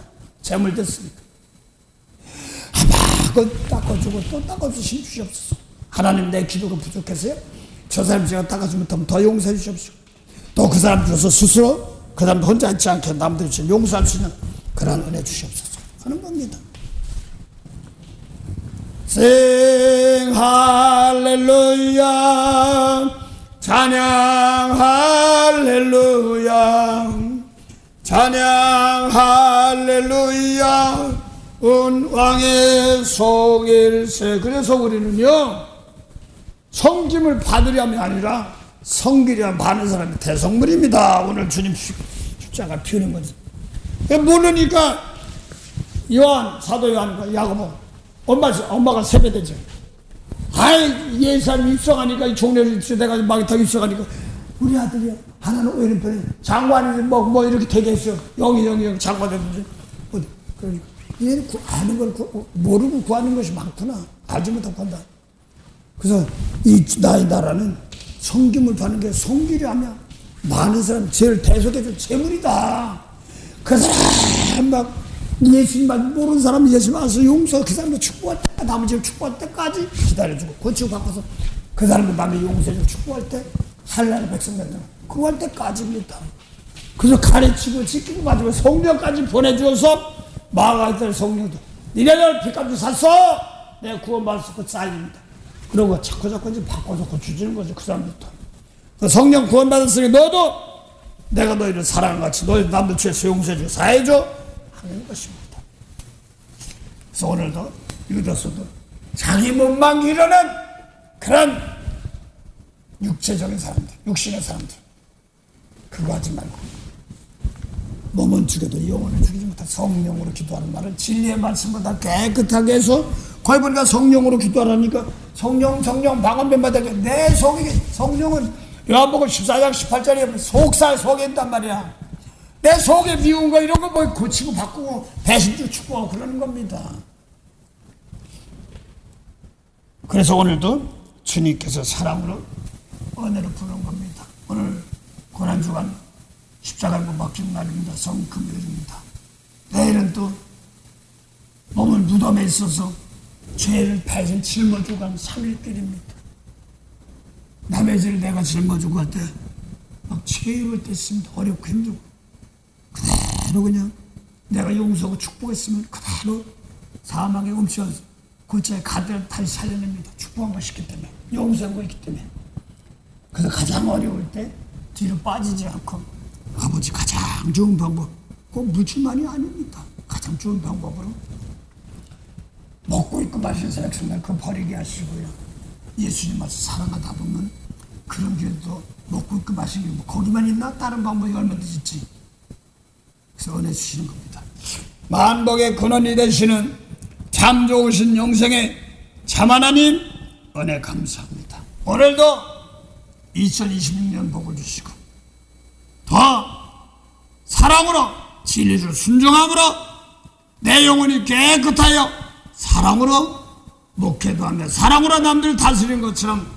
재물 됐으니까. 그거 닦아주고 또 닦아주시면 주시옵소서. 하나님 내 기도가 부족해서요. 저 사람 제가 닦아주지 못하면 더 용서해 주시옵소서. 또 그 사람 줘서 스스로 그 사람도 혼자 있지 않게 남들이 용서할 수 있는 그런 은혜 주시옵소서 하는 겁니다. 생 할렐루야 찬양 할렐루야 찬양 할렐루야 은왕의 속일세. 그래서 우리는요 성김을 받으려면 아니라 성기려 많은 사람이 대성물입니다. 오늘 주님 십자가 피우는 거지. 모르니까 사도 요한과 야고보 엄마가 세배되죠. 예산 입성하니까 이 종례를 입성해가지고 마귀탕 입성하니까 우리 아들이 하나는 오히려 장관이 뭐 이렇게 되게 했어. 영이 장관 됐는지 그러니까 얘는 아는 걸 모르고 구하는 것이 많구나. 알지 못하고 한다. 그래서 나의 나라는 성김을 받는 게 성기려 하면 많은 사람 제일 대속해줄 재물이다. 그 사람 막 예수님만 모르는 사람 예수님 와서 용서 그 사람도 축복할 때 나머지 축복할 때까지 기다려주고 고치고 바꿔서 그 사람도 남의 용서해주고 축복할 때 한나라의 백성들 그거 할 때까지입니다. 그래서 가르치고 지키고 가지고 성령까지 보내주어서 마가들 성령도 니네들 빚값을 샀어 내가 구원받았어 그 쌓입니다. 그러고 자꾸 이제 바꿔서 고쳐주는 거죠. 그 사람부터. 성령 구원받았으니 너도 내가 너희를 사랑한 같이 너희 남들 죄에서 용서해주고 사해줘 하는 것입니다. 그래서 오늘도 유다서도 자기 몸만 기르는 그런 육체적인 사람들, 육신의 사람들 그거 하지 말고 몸은 죽여도 영혼을 죽이지 못한 성령으로 기도하는 말은 진리의 말씀보다 깨끗하게 해서 거기 보니까 성령으로 기도하라니까 성령 방언변 받아게 내 속에 성령은 요한복음 14장 18절에 속에 있단 말이야. 내 속에 미운 거 이런 거 뭐 고치고 바꾸고 배신주 축구하고 그러는 겁니다. 그래서 오늘도 주님께서 사랑으로 은혜로 부르는 겁니다. 오늘 고난주간 십자가를 못 박히는 날입니다. 성금요일입니다. 내일은 또 몸을 무덤에 있어서 죄를 배신 짊어지고 간 3일길입니다. 남의 죄를 내가 짊어지고 갈 때 막 치유할 때 있습니다. 어렵고 힘들고 그대로 그냥 내가 용서하고 축복했으면 그대로 사망에 옮겨서 골짜기 가대를 다시 살려냅니다. 축복한 것이 있기 때문에 용서한 거 있기 때문에. 그래서 가장 어려울 때 뒤로 빠지지 않고 아버지 가장 좋은 방법, 꼭 물질만이 아닙니다. 가장 좋은 방법으로 먹고 있고 마시는 백성들 그 버리게 하시고요. 예수님을 사랑하다 보면 그런 길도 먹고 있고 마시는 게 뭐 거기만 있나? 다른 방법이 얼마든지 있지. 그래서 은혜 주시는 겁니다. 만복의 근원이 되시는 참 좋으신 영생의 참 하나님 은혜 감사합니다. 오늘도 2026년 복을 주시고 더 사랑으로 진리를 순종함으로 내 영혼이 깨끗하여 사랑으로 목회도 하며 사랑으로 남들 다스리는 것처럼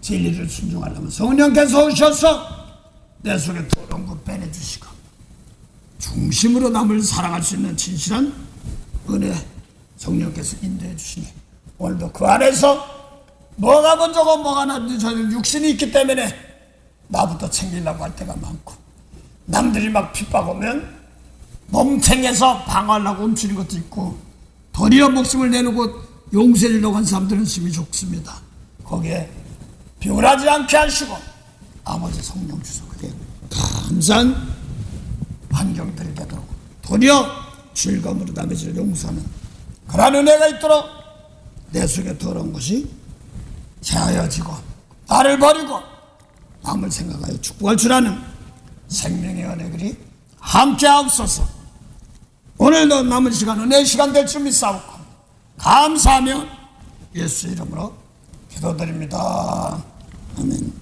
진리를 순종하려면 성령께서 오셔서 내 속에 더러운 것 빼내주시고 중심으로 남을 사랑할 수 있는 진실한 은혜 성령께서 인도해 주시니 오늘도 그 안에서 뭐가 먼저고 뭐가 남든지 저는 육신이 있기 때문에 나부터 챙기려고 할 때가 많고 남들이 막 핍박하면 멍청해서 방어하려고 훔치는 것도 있고 도리어 목숨을 내놓고 용서해주려고 한 사람들은 심히 좋습니다. 거기에 비굴하지 않게 하시고 아버지 성령 주소 그게 감사한 환경들이 되도록 도리어 즐거움으로 남의 죄를 용서하는 그런 은혜가 있도록 내 속에 더러운 것이 제하여지고 나를 버리고 남을 생각하여 축복할 줄 아는 생명의 은혜들이 함께 하옵소서. 오늘도 남은 시간 은혜의 시간 될 줄 믿사옵고 감사하며 예수 이름으로 기도드립니다. 아멘.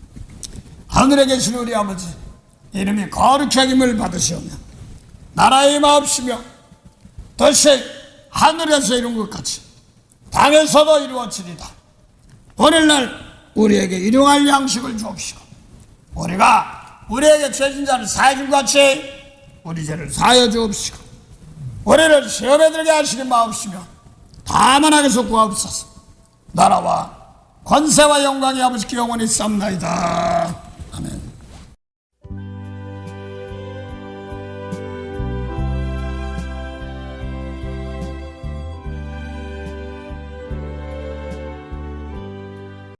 하늘에 계신 우리 아버지 이름이 거룩히 여김을 받으시오며 나라의 마옵시며 뜻이 하늘에서 이룬 것 같이 땅에서도 이루어지리다. 오늘날 우리에게 일용할 양식을 주옵시고 우리가 우리에게 죄진 자를 사해 준 같이 우리 죄를 사하여 주옵시고 우리를 시험에 들게 하시기 마옵시며 다만 악에서 구하옵소서. 나라와 권세와 영광이 아버지께 영원히 쌉나이다.